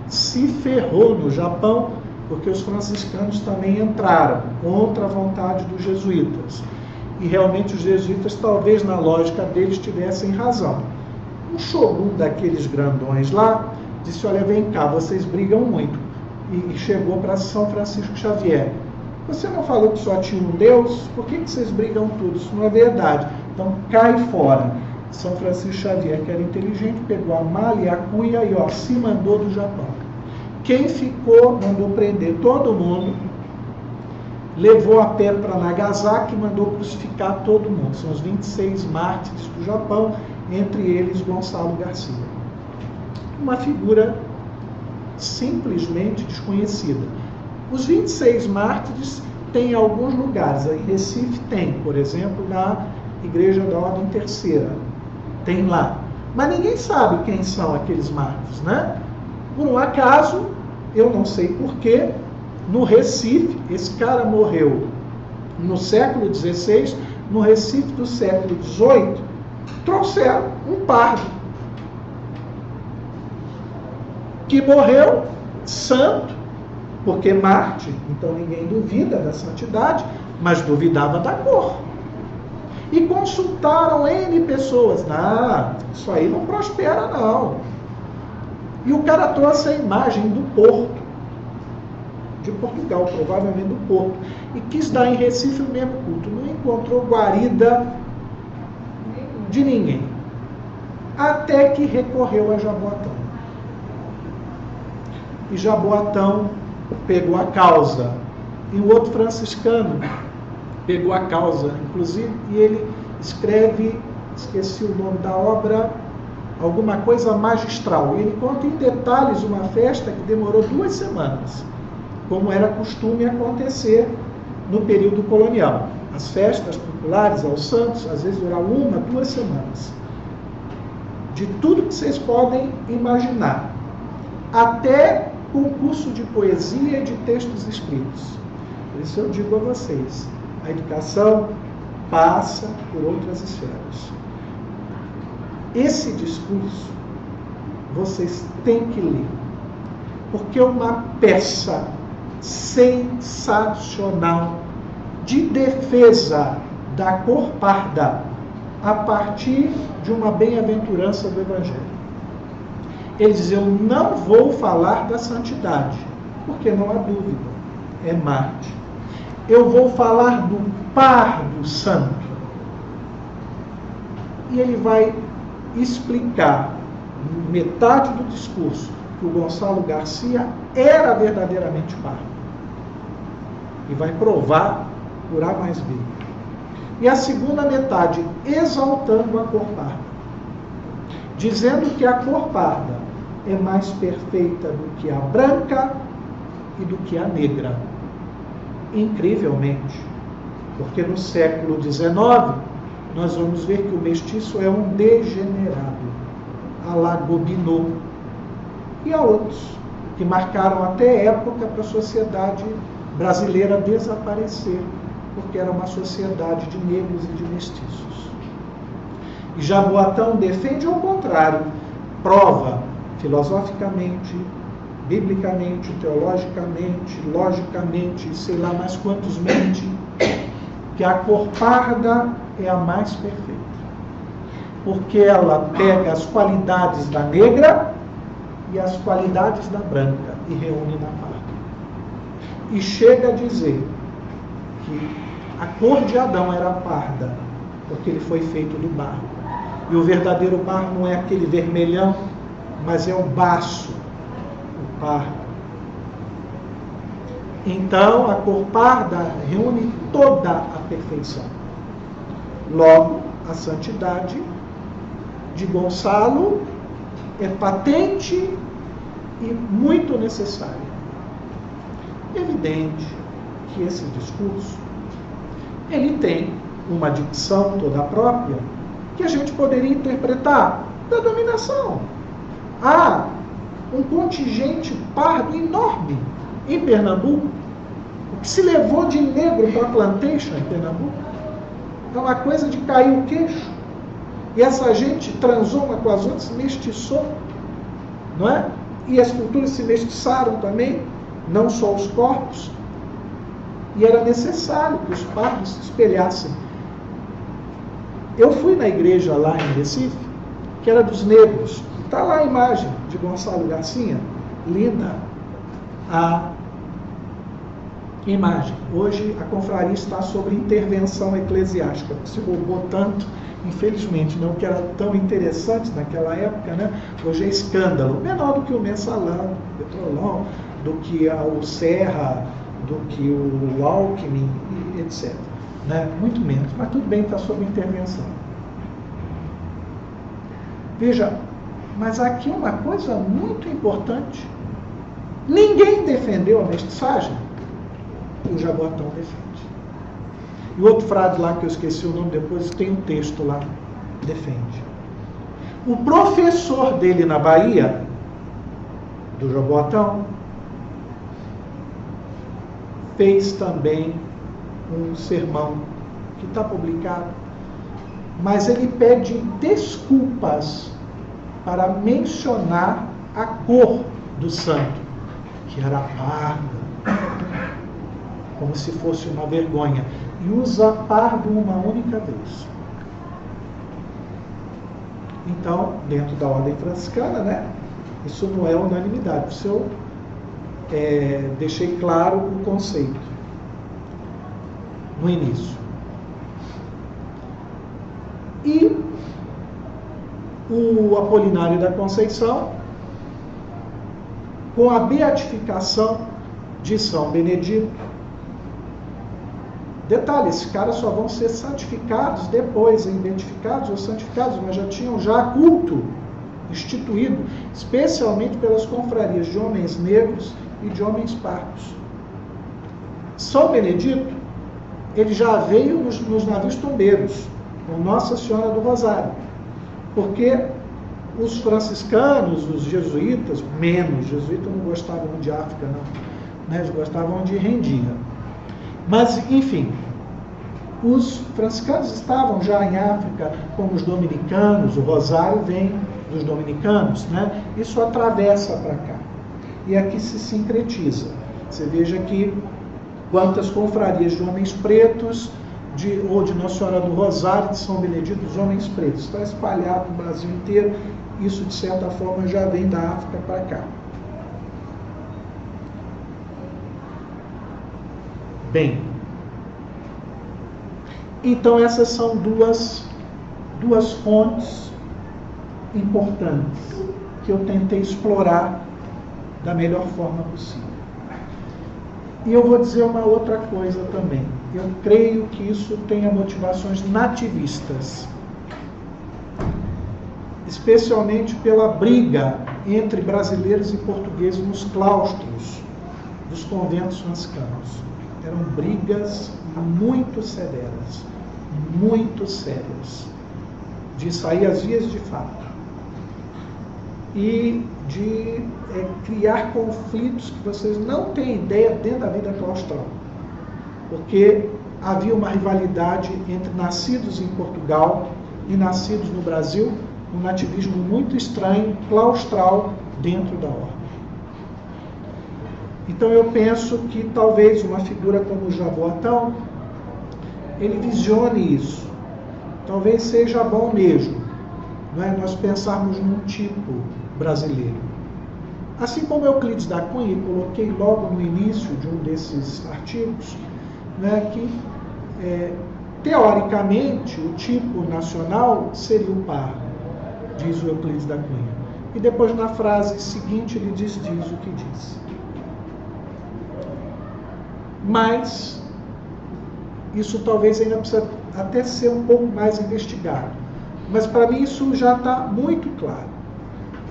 Se ferrou no Japão, porque os franciscanos também entraram contra a vontade dos jesuítas. E realmente os jesuítas, talvez na lógica deles, tivessem razão. Um shogun daqueles grandões lá disse: olha, vem cá, vocês brigam muito. E chegou para São Francisco Xavier. Você não falou que só tinha um Deus? Por que vocês brigam tudo? Isso não é verdade. Então cai fora. São Francisco Xavier, que era inteligente, pegou a mala e a cuia e se mandou do Japão. Quem ficou, mandou prender todo mundo, levou a pé para Nagasaki e mandou crucificar todo mundo. São os 26 mártires do Japão, entre eles Gonçalo Garcia. Uma figura simplesmente desconhecida. Os 26 mártires tem alguns lugares. Em Recife tem, por exemplo, na Igreja da Ordem Terceira. Tem lá. Mas ninguém sabe quem são aqueles mártires, né? Por um acaso, eu não sei porquê, no Recife. Esse cara morreu no século XVI. No Recife do século XVIII, trouxeram um pardo que morreu santo, porque Marte, então ninguém duvida da santidade, mas duvidava da cor. E consultaram N pessoas. Não, isso aí não prospera, não. E o cara trouxe a imagem do Porto, de Portugal, provavelmente do Porto, e quis dar em Recife o mesmo culto. Não encontrou guarida de ninguém. Até que recorreu a Jaboatão. E Jaboatão pegou a causa. E o outro franciscano pegou a causa, inclusive, e ele escreve, esqueci o nome da obra, alguma coisa magistral. E ele conta em detalhes uma festa que demorou 2 semanas, como era costume acontecer no período colonial. As festas populares aos santos, às vezes duravam 1, 2 semanas. De tudo que vocês podem imaginar. Até concurso de poesia e de textos escritos. Por isso eu digo a vocês, a educação passa por outras esferas. Esse discurso vocês têm que ler, porque é uma peça sensacional de defesa da cor parda a partir de uma bem-aventurança do Evangelho. Ele diz: eu não vou falar da santidade, porque não há dúvida, é Marte. Eu vou falar do pardo santo. E ele vai explicar, metade do discurso, que o Gonçalo Garcia era verdadeiramente pardo. E vai provar por A mais B. E a segunda metade, exaltando a cor parda, dizendo que a cor parda é mais perfeita do que a branca e do que a negra. Incrivelmente, porque no século XIX nós vamos ver que o mestiço é um degenerado, à la Gobineau, e há outros que marcaram até época para a sociedade brasileira desaparecer, porque era uma sociedade de negros e de mestiços. E Jaboatão defende ao contrário, prova filosoficamente, biblicamente, teologicamente, logicamente, sei lá mais quantos mente, que a cor parda é a mais perfeita. Porque ela pega as qualidades da negra e as qualidades da branca e reúne na parda. E chega a dizer que a cor de Adão era parda, porque ele foi feito do barro. E o verdadeiro barro não é aquele vermelhão, mas é o baço, o pardo. Então, a cor parda reúne toda a perfeição. Logo, a santidade de Gonçalo é patente e muito necessária. Evidente que esse discurso, ele tem uma dicção toda própria, que a gente poderia interpretar da dominação. Há um contingente pardo enorme em Pernambuco. O que se levou de negro para a plantation em Pernambuco é uma coisa de cair o queixo. E essa gente transou uma com as outras, se mestiçou, não é? E as culturas se mestiçaram também, não só os corpos. E era necessário que os pardos se espelhassem. Eu fui na igreja lá em Recife, que era dos negros. Está lá a imagem de Gonçalo Garcia, linda a imagem. Hoje a confraria está sobre intervenção eclesiástica, porque se roubou tanto, infelizmente, não que era tão interessante naquela época, né? Hoje é escândalo, menor do que o Mensalão, o Petrolão, do que o Serra, do que o Alckmin, etc. Né? Muito menos, mas tudo bem, está sob intervenção. Veja, mas aqui uma coisa muito importante. Ninguém defendeu a mestiçagem. O Jaboatão defende. E o outro frade lá, que eu esqueci o nome depois, tem um texto lá, defende. O professor dele na Bahia, do Jaboatão, fez também um sermão que está publicado, mas ele pede desculpas para mencionar a cor do santo, que era parda, como se fosse uma vergonha, e usa pardo uma única vez. Então, dentro da ordem franciscana, né, isso não é unanimidade. Isso eu deixei claro o conceito no início. E o Apolinário da Conceição, com a beatificação de São Benedito. Detalhe, esses caras só vão ser santificados depois, beatificados ou santificados, mas já tinham culto instituído, especialmente pelas confrarias de homens negros e de homens pardos. São Benedito, ele já veio nos navios tombeiros, com Nossa Senhora do Rosário, porque os franciscanos, os jesuítas, menos, jesuítas não gostavam de África, não, né? Eles gostavam de Rendia. Mas, enfim, os franciscanos estavam já em África, como os dominicanos, o Rosário vem dos dominicanos, né? Isso atravessa para cá. E aqui se sincretiza. Você veja aqui quantas confrarias de homens pretos, ou de Nossa Senhora do Rosário, de São Benedito, dos homens pretos. Está espalhado no Brasil inteiro. Isso, de certa forma, já vem da África para cá. Bem, então essas são duas fontes importantes que eu tentei explorar da melhor forma possível. E eu vou dizer uma outra coisa também. Eu creio que isso tenha motivações nativistas, especialmente pela briga entre brasileiros e portugueses nos claustros dos conventos franciscanos. Eram brigas muito severas, de sair às vias de fato e de criar conflitos que vocês não têm ideia dentro da vida claustral, porque havia uma rivalidade entre nascidos em Portugal e nascidos no Brasil, um nativismo muito estranho, claustral, dentro da ordem. Então eu penso que talvez uma figura como o Jaboatão, ele visione isso. Talvez seja bom mesmo, não é? Nós pensarmos num tipo brasileiro. Assim como Euclides da Cunha, coloquei logo no início de um desses artigos, né, que teoricamente o tipo nacional seria o pardo, diz o Euclides da Cunha. E depois na frase seguinte ele diz o que diz. Mas isso talvez ainda precisa até ser um pouco mais investigado. Mas para mim isso já está muito claro.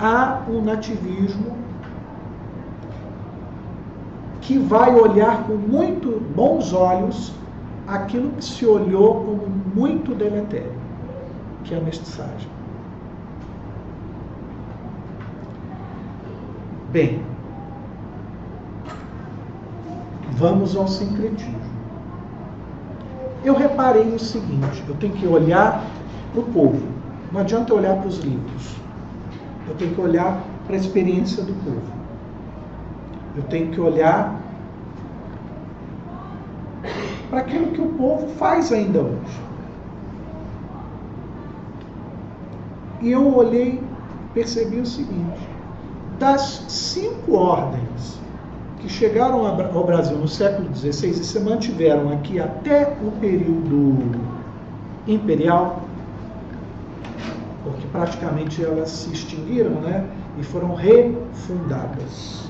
Há um nativismo que vai olhar com muito bons olhos aquilo que se olhou como muito deletério, que é a mestiçagem. Bem, vamos ao sincretismo. Eu reparei o seguinte, eu tenho que olhar para o povo, não adianta eu olhar para os livros, eu tenho que olhar para a experiência do povo, eu tenho que olhar para aquilo que o povo faz ainda hoje. E eu olhei, percebi o seguinte, das 5 ordens que chegaram ao Brasil no século XVI e se mantiveram aqui até o período imperial, porque praticamente elas se extinguiram, né, e foram refundadas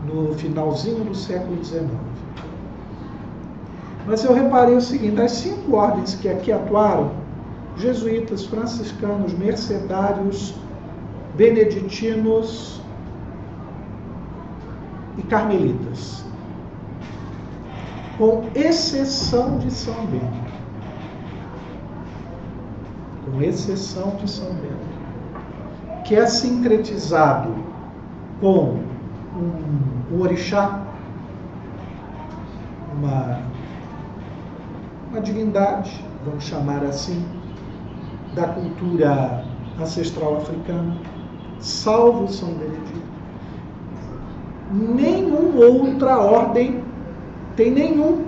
no finalzinho do século XIX. Mas eu reparei o seguinte, as 5 ordens que aqui atuaram, jesuítas, franciscanos, mercedários, beneditinos e carmelitas, com exceção de São Bento. Com exceção de São Bento, que é sincretizado com um orixá, uma divindade, vamos chamar assim, da cultura ancestral africana, salvo São Benedito. Nenhuma outra ordem tem nenhum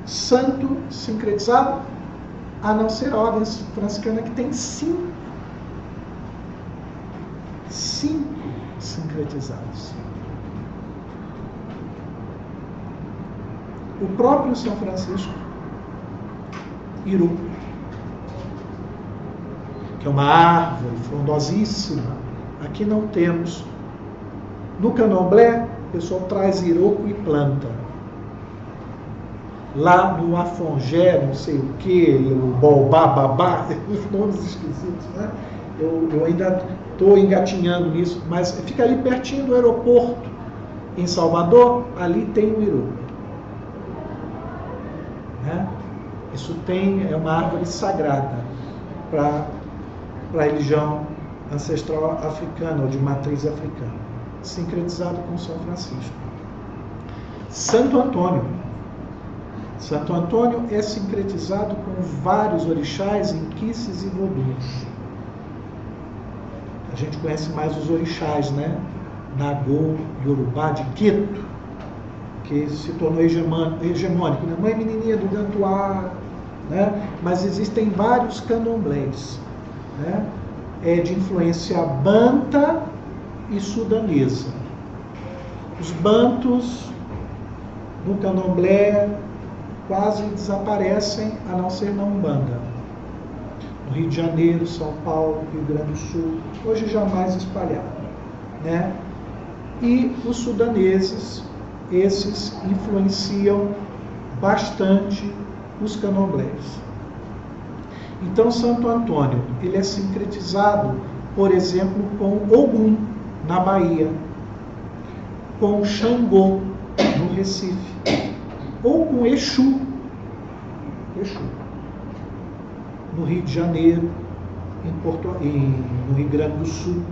santo sincretizado, a não ser a ordem franciscana, que tem 5 sincretizados. O próprio São Francisco, Iruko, que é uma árvore frondosíssima. Aqui não temos. No Candomblé, o pessoal traz Iruko e planta. Lá no Afongé, não sei o que, o Baobá, Babá, os nomes esquisitos, né? Eu ainda estou engatinhando nisso, mas fica ali pertinho do aeroporto, em Salvador, ali tem o Iruko. Né? Isso é uma árvore sagrada para a religião ancestral africana, ou de matriz africana, sincretizado com São Francisco. Santo Antônio. Santo Antônio é sincretizado com vários orixás, inquices e voduns. A gente conhece mais os orixás, né? Nagô, Yorubá, de Quito, que se tornou hegemônico, né? Mãe Menininha do Gantuá, né? Mas existem vários candomblés, né? É de influência banta e sudanesa. Os bantos no candomblé quase desaparecem, a não ser na Umbanda. No Rio de Janeiro, São Paulo, Rio Grande do Sul, hoje já mais espalhado, né? E os sudaneses, esses influenciam bastante os candomblés. Então, Santo Antônio, ele é sincretizado, por exemplo, com Ogum, na Bahia, com Xangô, no Recife, ou com Exu, no Rio de Janeiro, no Rio Grande do Sul.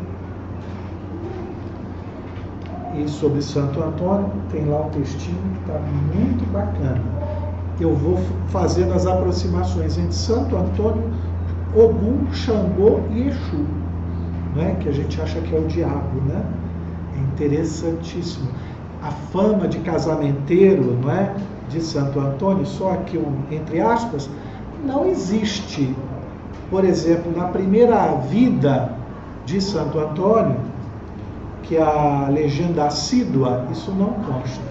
E sobre Santo Antônio, tem lá um textinho que está muito bacana. Eu vou fazendo as aproximações entre Santo Antônio, Ogum, Xangô e Exu, né? Que a gente acha que é o diabo, né? É interessantíssimo. A fama de casamenteiro, não é, de Santo Antônio, só aqui entre aspas, não existe. Por exemplo, na primeira vida de Santo Antônio, que é a legenda assídua, isso não consta.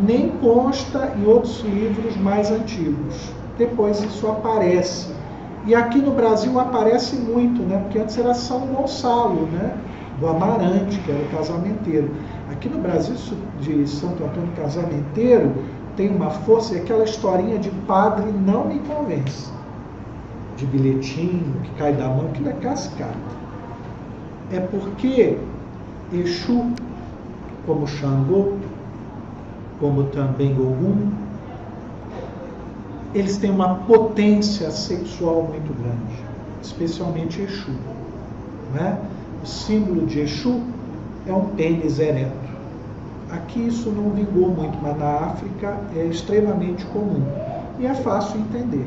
Nem consta em outros livros mais antigos. Depois isso aparece. E aqui no Brasil aparece muito, né? Porque antes era São Gonçalo, né? Do Amarante, que era o casamenteiro. Aqui no Brasil, isso de Santo Antônio casamenteiro tem uma força, e aquela historinha de padre não me convence. De bilhetinho, que cai da mão, aquilo é cascata. É porque Exu, como Xangô, como também Ogum, eles têm uma potência sexual muito grande, especialmente Exu, né? O símbolo de Exu é um pênis ereto. Aqui isso não vingou muito, mas na África é extremamente comum e é fácil entender,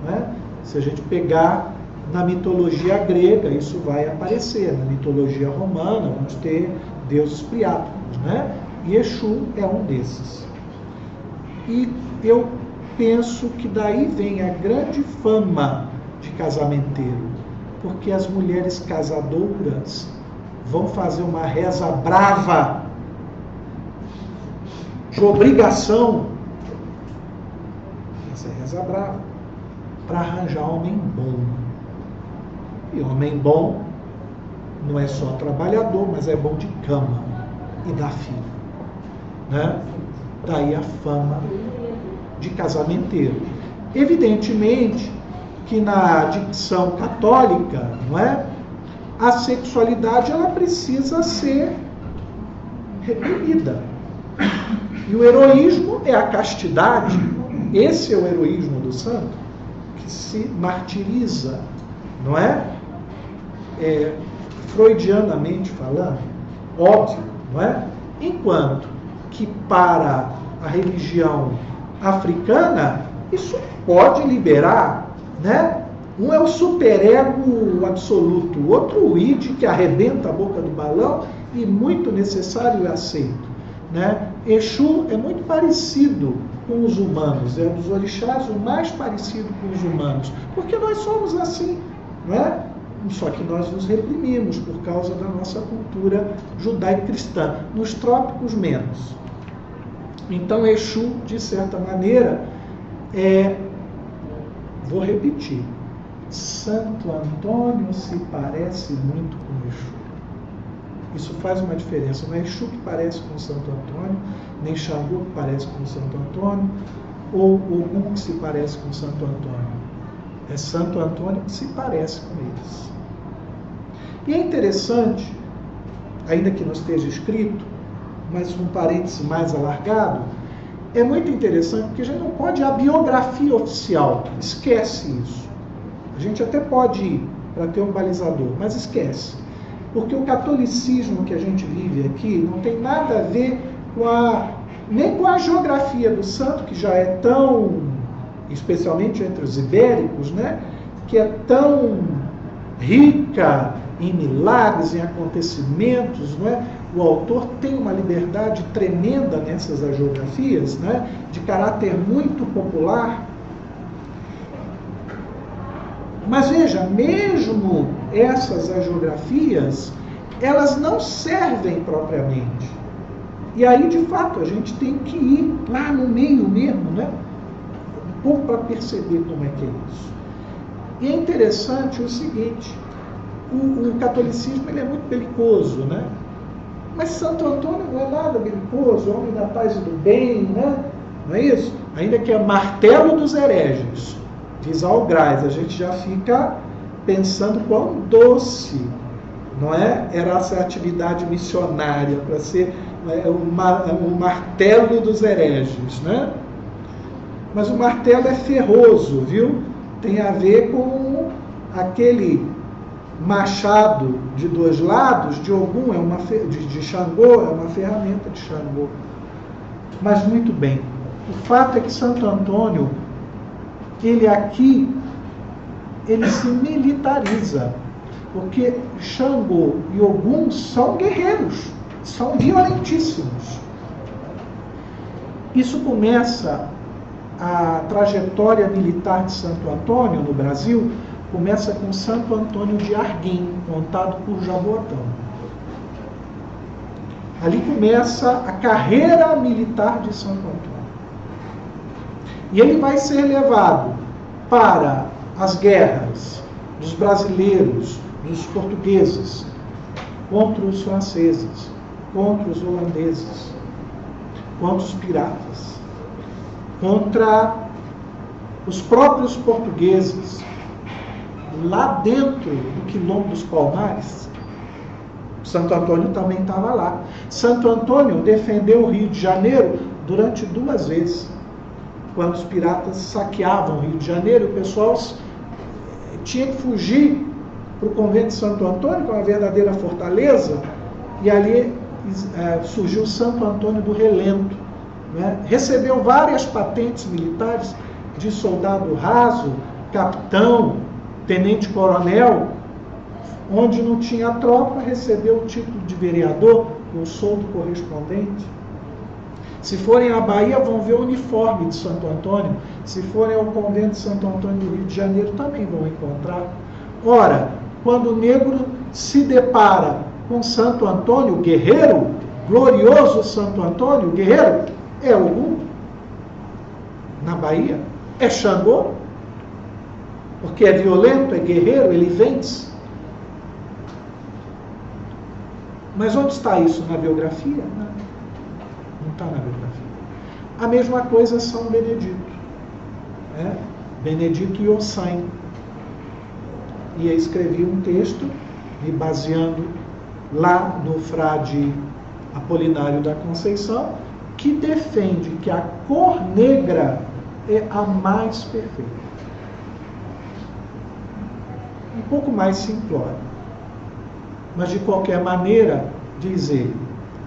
né? Se a gente pegar na mitologia grega, isso vai aparecer. Na mitologia romana, vamos ter deuses priáticos, né? E Exu é um desses. E eu penso que daí vem a grande fama de casamenteiro, porque as mulheres casadoras vão fazer uma reza brava, de obrigação, essa reza brava, para arranjar homem bom. E homem bom não é só trabalhador, mas é bom de cama e dá filho, né? Daí a fama de casamenteiro. Evidentemente que na dicção católica, não é? A sexualidade ela precisa ser reprimida. E o heroísmo é a castidade. Esse é o heroísmo do santo, que se martiriza, não é? Freudianamente falando, óbvio, não é? Enquanto que para a religião africana, isso pode liberar, né? Um é o superego absoluto, o outro o id que arrebenta a boca do balão e muito necessário e aceito, né? Exu é muito parecido com os humanos, é dos orixás o mais parecido com os humanos, porque nós somos assim, não é? Só que nós nos reprimimos por causa da nossa cultura judaico-cristã, nos trópicos menos. Então Exu, de certa maneira, vou repetir, Santo Antônio se parece muito com Exu. Isso faz uma diferença. Não é Exu que parece com Santo Antônio, nem Xangô que parece com Santo Antônio, ou Ogum que se parece com Santo Antônio. É Santo Antônio que se parece com eles. E é interessante, ainda que não esteja escrito, mas um parêntese mais alargado, é muito interessante porque a gente não pode ir à biografia oficial, esquece isso. A gente até pode ir para ter um balizador, mas esquece. Porque o catolicismo que a gente vive aqui não tem nada a ver nem com a geografia do santo, que já é tão, especialmente entre os ibéricos, né, que é tão rica em milagres, em acontecimentos, não é? O autor tem uma liberdade tremenda nessas agiografias, né, de caráter muito popular. Mas veja, mesmo essas agiografias, elas não servem propriamente. E aí, de fato, a gente tem que ir lá no meio mesmo, né? Um pouco para perceber como é que é isso. E é interessante o seguinte, o catolicismo ele é muito belicoso, né? Mas Santo Antônio não é nada belicoso, homem da paz e do bem, né? Não é isso? Ainda que é martelo dos hereges, diz Algrais, a gente já fica pensando quão doce, não é? Era essa atividade missionária para ser o martelo dos hereges, né? Mas o martelo é ferroso, viu? Tem a ver com aquele machado de dois lados, de Ogum, de Xangô, é uma ferramenta de Xangô. Mas muito bem, o fato é que Santo Antônio, ele se militariza, porque Xangô e Ogum são guerreiros, são violentíssimos. Isso começa, a trajetória militar de Santo Antônio no Brasil, começa com Santo Antônio de Arguim, contado por Jaboatão. Ali começa a carreira militar de Santo Antônio. E ele vai ser levado para as guerras dos brasileiros, dos portugueses, contra os franceses, contra os holandeses, contra os piratas, contra os próprios portugueses, lá dentro do Quilombo dos Palmares. Santo Antônio também estava lá. Santo Antônio defendeu o Rio de Janeiro durante 2 vezes. Quando os piratas saqueavam o Rio de Janeiro, o pessoal tinha que fugir para o convento de Santo Antônio, que é uma verdadeira fortaleza, e ali surgiu Santo Antônio do Relento, né? Recebeu várias patentes militares de soldado raso, capitão, tenente-coronel. Onde não tinha tropa, recebeu o título de vereador, com soldo correspondente. Se forem à Bahia, vão ver o uniforme de Santo Antônio. Se forem ao convento de Santo Antônio do Rio de Janeiro, também vão encontrar. Ora, quando o negro se depara com Santo Antônio, guerreiro, glorioso Santo Antônio, guerreiro, é Ogum, na Bahia, é Xangô, porque é violento, é guerreiro, ele vence. Mas onde está isso? Na biografia? Não está na biografia. A mesma coisa São Benedito. Né? Benedito e Ossain. E eu escrevi um texto, me baseando lá no frade Apolinário da Conceição, que defende que a cor negra é a mais perfeita. Um pouco mais simplório. Mas, de qualquer maneira, diz ele,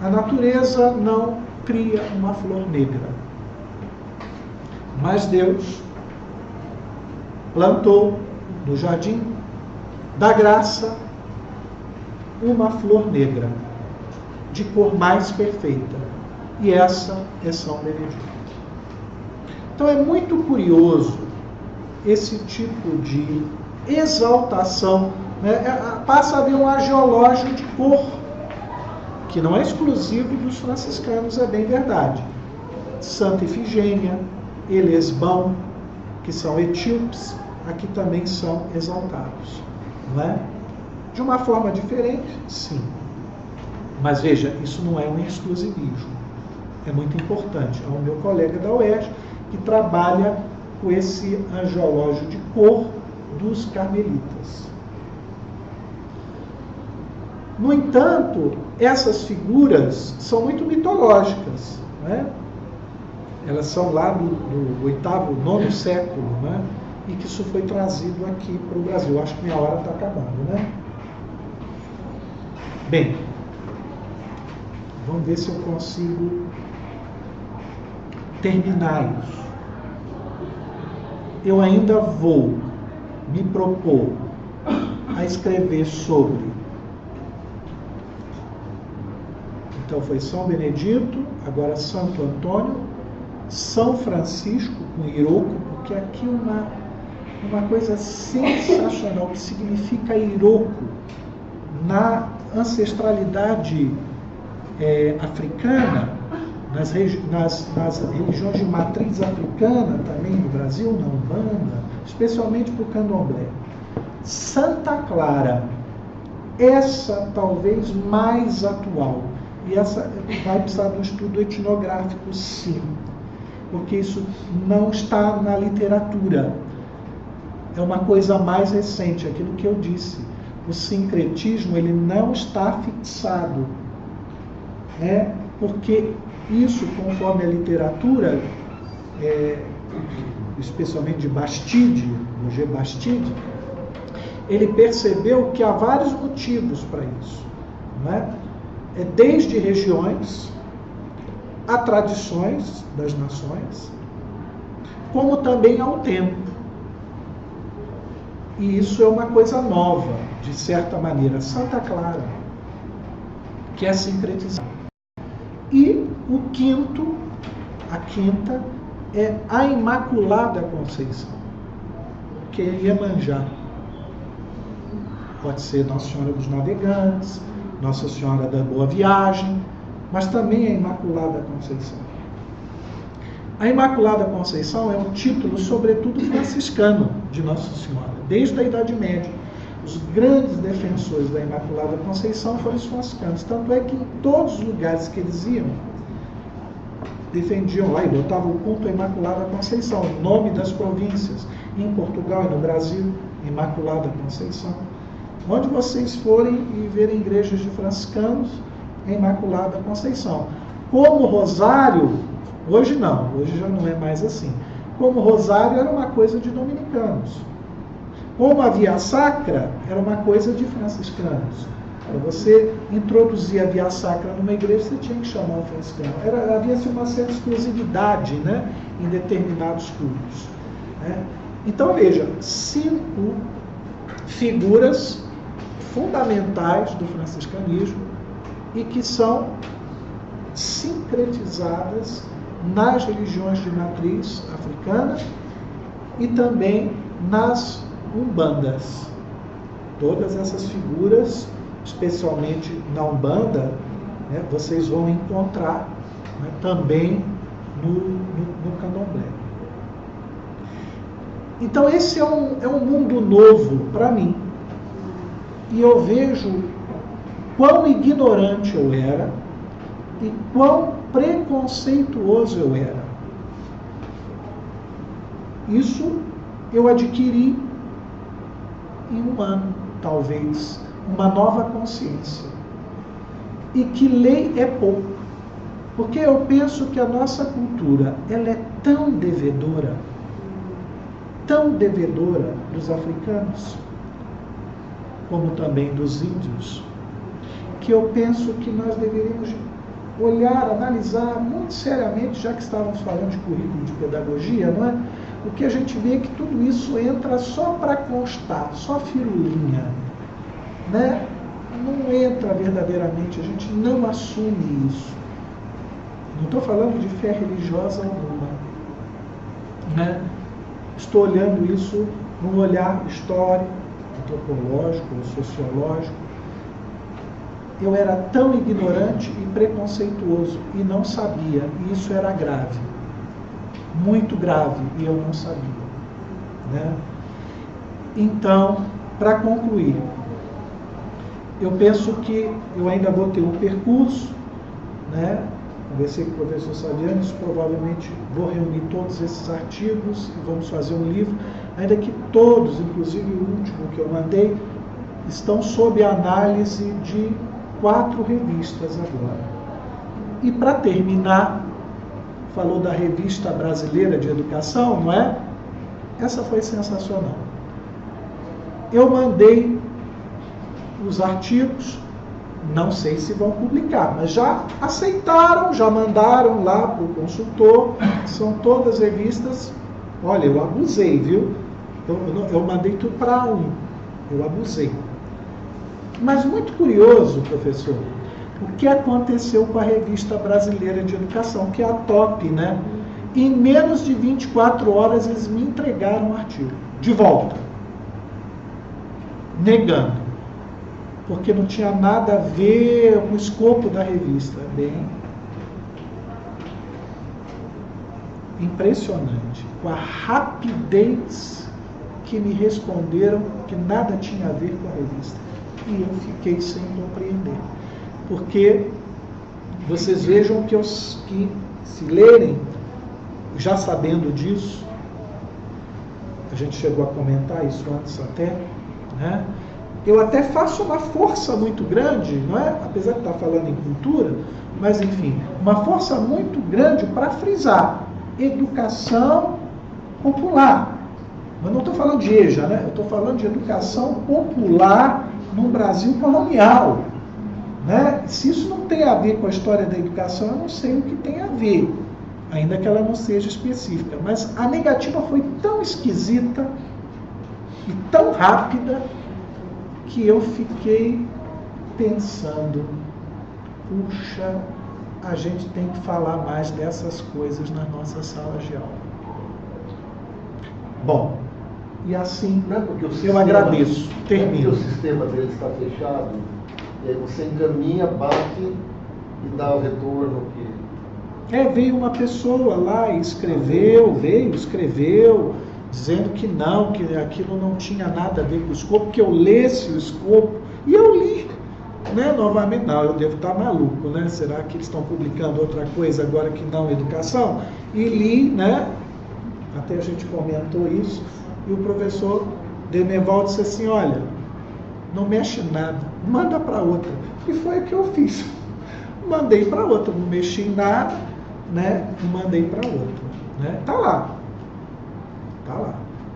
A natureza não cria uma flor negra, mas Deus plantou no jardim da graça uma flor negra, de cor mais perfeita, e essa é São Benedito. Então é muito curioso esse tipo de exaltação, né? Passa a haver um agiológio de cor, que não é exclusivo dos franciscanos, é bem verdade. Santa Ifigênia, Elesbão, que são etíopes, aqui também são exaltados, não é? De uma forma diferente, sim. Mas veja, isso não é um exclusivismo. É muito importante. É o meu colega da UERJ que trabalha com esse angiológio de cor dos carmelitas. No entanto, essas figuras são muito mitológicas, né? Elas são lá do 8º, 9º século, né? E que isso foi trazido aqui para o Brasil. Acho que minha hora está acabando, né? Bem, vamos ver se eu consigo terminar isso. Eu ainda vou me propor a escrever sobre. Então foi São Benedito, agora Santo Antônio, São Francisco com Iroco, porque aqui uma coisa sensacional que significa Iroco na ancestralidade africana, nas religiões de matriz africana também no Brasil, na Umbanda, especialmente para o Candomblé. Santa Clara, essa talvez mais atual, e essa vai precisar de um estudo etnográfico, sim, porque isso não está na literatura, é uma coisa mais recente, aquilo que eu disse. O sincretismo, ele não está fixado, porque isso, conforme a literatura, especialmente de Bastide, Roger Bastide, ele percebeu que há vários motivos para isso, não é? Desde regiões, a tradições das nações, como também ao tempo. E isso é uma coisa nova, de certa maneira. Santa Clara, que é sincretizada. E o quinto, a quinta, é a Imaculada Conceição, que é Iemanjá. Pode ser Nossa Senhora dos Navegantes, Nossa Senhora da Boa Viagem, mas também a Imaculada Conceição. A Imaculada Conceição é um título, sobretudo, franciscano de Nossa Senhora, desde a Idade Média. Os grandes defensores da Imaculada Conceição foram os franciscanos. Tanto é que em todos os lugares que eles iam, defendiam lá e botavam o culto à Imaculada Conceição, o nome das províncias. Em Portugal e no Brasil, Imaculada Conceição. Onde vocês forem e verem igrejas de franciscanos, é Imaculada Conceição. Como Rosário, hoje não, hoje já não é mais assim. Como Rosário era uma coisa de dominicanos. Como a Via Sacra era uma coisa de franciscanos. Para você introduzir a Via Sacra numa igreja, você tinha que chamar um franciscano. Havia-se uma certa exclusividade, né, em determinados cultos. Né? Então, veja, 5 figuras fundamentais do franciscanismo e que são sincretizadas nas religiões de matriz africana e também nas umbandas. Todas essas figuras, especialmente na Umbanda, né, vocês vão encontrar, né, também no Candomblé. Então esse é um mundo novo para mim. E eu vejo quão ignorante eu era e quão preconceituoso eu era. Isso eu adquiri em um ano, talvez, uma nova consciência. E que lei é pouco. Porque eu penso que a nossa cultura, ela é tão devedora dos africanos, como também dos índios, que eu penso que nós deveríamos olhar, analisar muito seriamente, já que estávamos falando de currículo de pedagogia, não é? O que a gente vê é que tudo isso entra só para constar, só firulinha, né? Não entra verdadeiramente, a gente não assume isso. Não estou falando de fé religiosa alguma, né? Estou olhando isso num olhar histórico, antropológico, sociológico. Eu era tão ignorante e preconceituoso e não sabia, e isso era grave, muito grave, e eu não sabia, né? Então, para concluir, eu penso que eu ainda vou ter um percurso, né? Conversei com o professor Savianes, provavelmente vou reunir todos esses artigos e vamos fazer um livro, ainda que todos, inclusive o último que eu mandei, estão sob análise de 4 revistas agora. E para terminar, falou da Revista Brasileira de Educação, não é? Essa foi sensacional. Eu mandei os artigos, não sei se vão publicar, mas já aceitaram, já mandaram lá para o consultor, são todas revistas. Olha, eu abusei, viu? Eu mandei tudo para um, eu abusei. Mas muito curioso, professor, o que aconteceu com a Revista Brasileira de Educação, que é a top, né? Em menos de 24 horas eles me entregaram o artigo, de volta, negando, porque não tinha nada a ver com o escopo da revista. Bem, impressionante, com a rapidez que me responderam que nada tinha a ver com a revista. E eu fiquei sem compreender. Porque vocês vejam que se lerem, já sabendo disso, a gente chegou a comentar isso antes até, né? Eu até faço uma força muito grande, não é? Apesar de estar falando em cultura, mas enfim, uma força muito grande para frisar educação popular. Mas não estou falando de EJA, né? Eu estou falando de educação popular no Brasil colonial, né? Se isso não tem a ver com a história da educação, eu não sei o que tem a ver, ainda que ela não seja específica. Mas a negativa foi tão esquisita e tão rápida que eu fiquei pensando, puxa, a gente tem que falar mais dessas coisas nas nossas salas de aula. Bom, e assim, não é porque o eu sistema, agradeço. Termino. Não é porque o sistema dele está fechado, e aí você encaminha, bate e dá o retorno que... Veio uma pessoa lá e escreveu, dizendo que não, que aquilo não tinha nada a ver com o escopo, que eu lesse o escopo, e eu li, né, novamente. Não, eu devo estar maluco, né? Será que eles estão publicando outra coisa agora que não educação? E li, né? Até a gente comentou isso, e o professor Demeval disse assim, olha, não mexe nada, manda para outra. E foi o que eu fiz. Mandei para outra, não mexi em nada, né? E mandei para outra, né? Tá lá.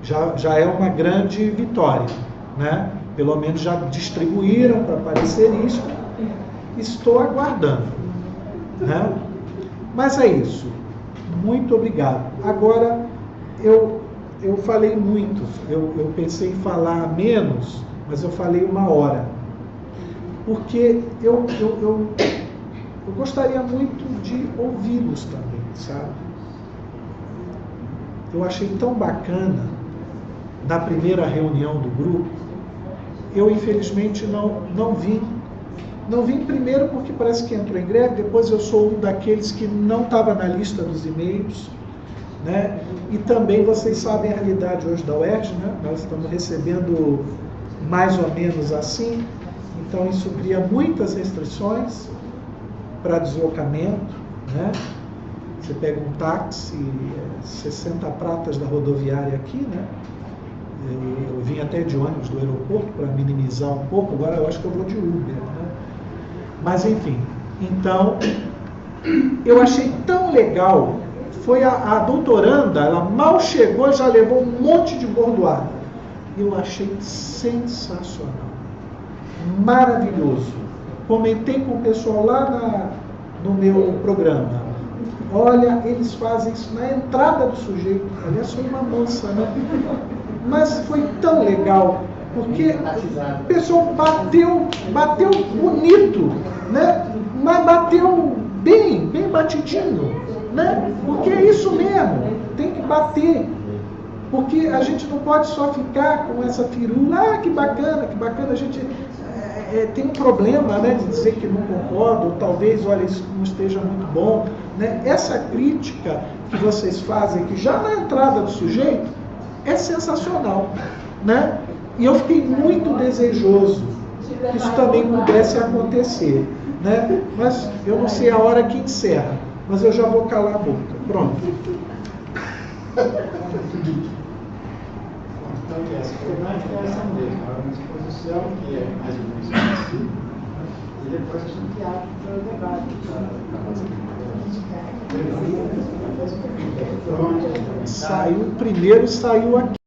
Já é uma grande vitória, né? Pelo menos já distribuíram para aparecer isso. Estou aguardando, né? Mas é isso. Muito obrigado. Agora, eu falei muito. Eu pensei em falar menos, mas eu falei 1 hora. Porque eu gostaria muito de ouvi-los também, sabe? Eu achei tão bacana, na primeira reunião do grupo, eu infelizmente não vim. Não vim primeiro porque parece que entrou em greve, depois eu sou um daqueles que não estava na lista dos e-mails, né? E também vocês sabem a realidade hoje da UERJ, né? Nós estamos recebendo mais ou menos assim, então isso cria muitas restrições para deslocamento, né? Você pega um táxi, 60 pratas da rodoviária aqui, né? Eu vim até de ônibus do aeroporto para minimizar um pouco, agora eu acho que eu vou de Uber, né? Mas enfim, então, eu achei tão legal, foi a doutoranda, ela mal chegou e já levou um monte de bordoada. Eu achei sensacional, maravilhoso. Comentei com o pessoal lá no meu programa. Olha, eles fazem isso na entrada do sujeito. Aliás, foi uma moça, né? Mas foi tão legal, porque o pessoal bateu bonito, né? Mas bateu bem batidinho, né? Porque é isso mesmo, tem que bater. Porque a gente não pode só ficar com essa firula, que bacana, a gente tem um problema, né, de dizer que não concorda, ou talvez, olha, isso não esteja muito bom, né? Essa crítica que vocês fazem, que já na entrada do sujeito, é sensacional, né? E eu fiquei muito desejoso que isso também pudesse acontecer, né? Mas eu não sei a hora que encerra, mas eu já vou calar a boca. Pronto. Então, essa foi mais interação mesmo, uma exposição que é mais ou menos assim, e depois a gente abre para o debate. Saiu primeiro, saiu aqui.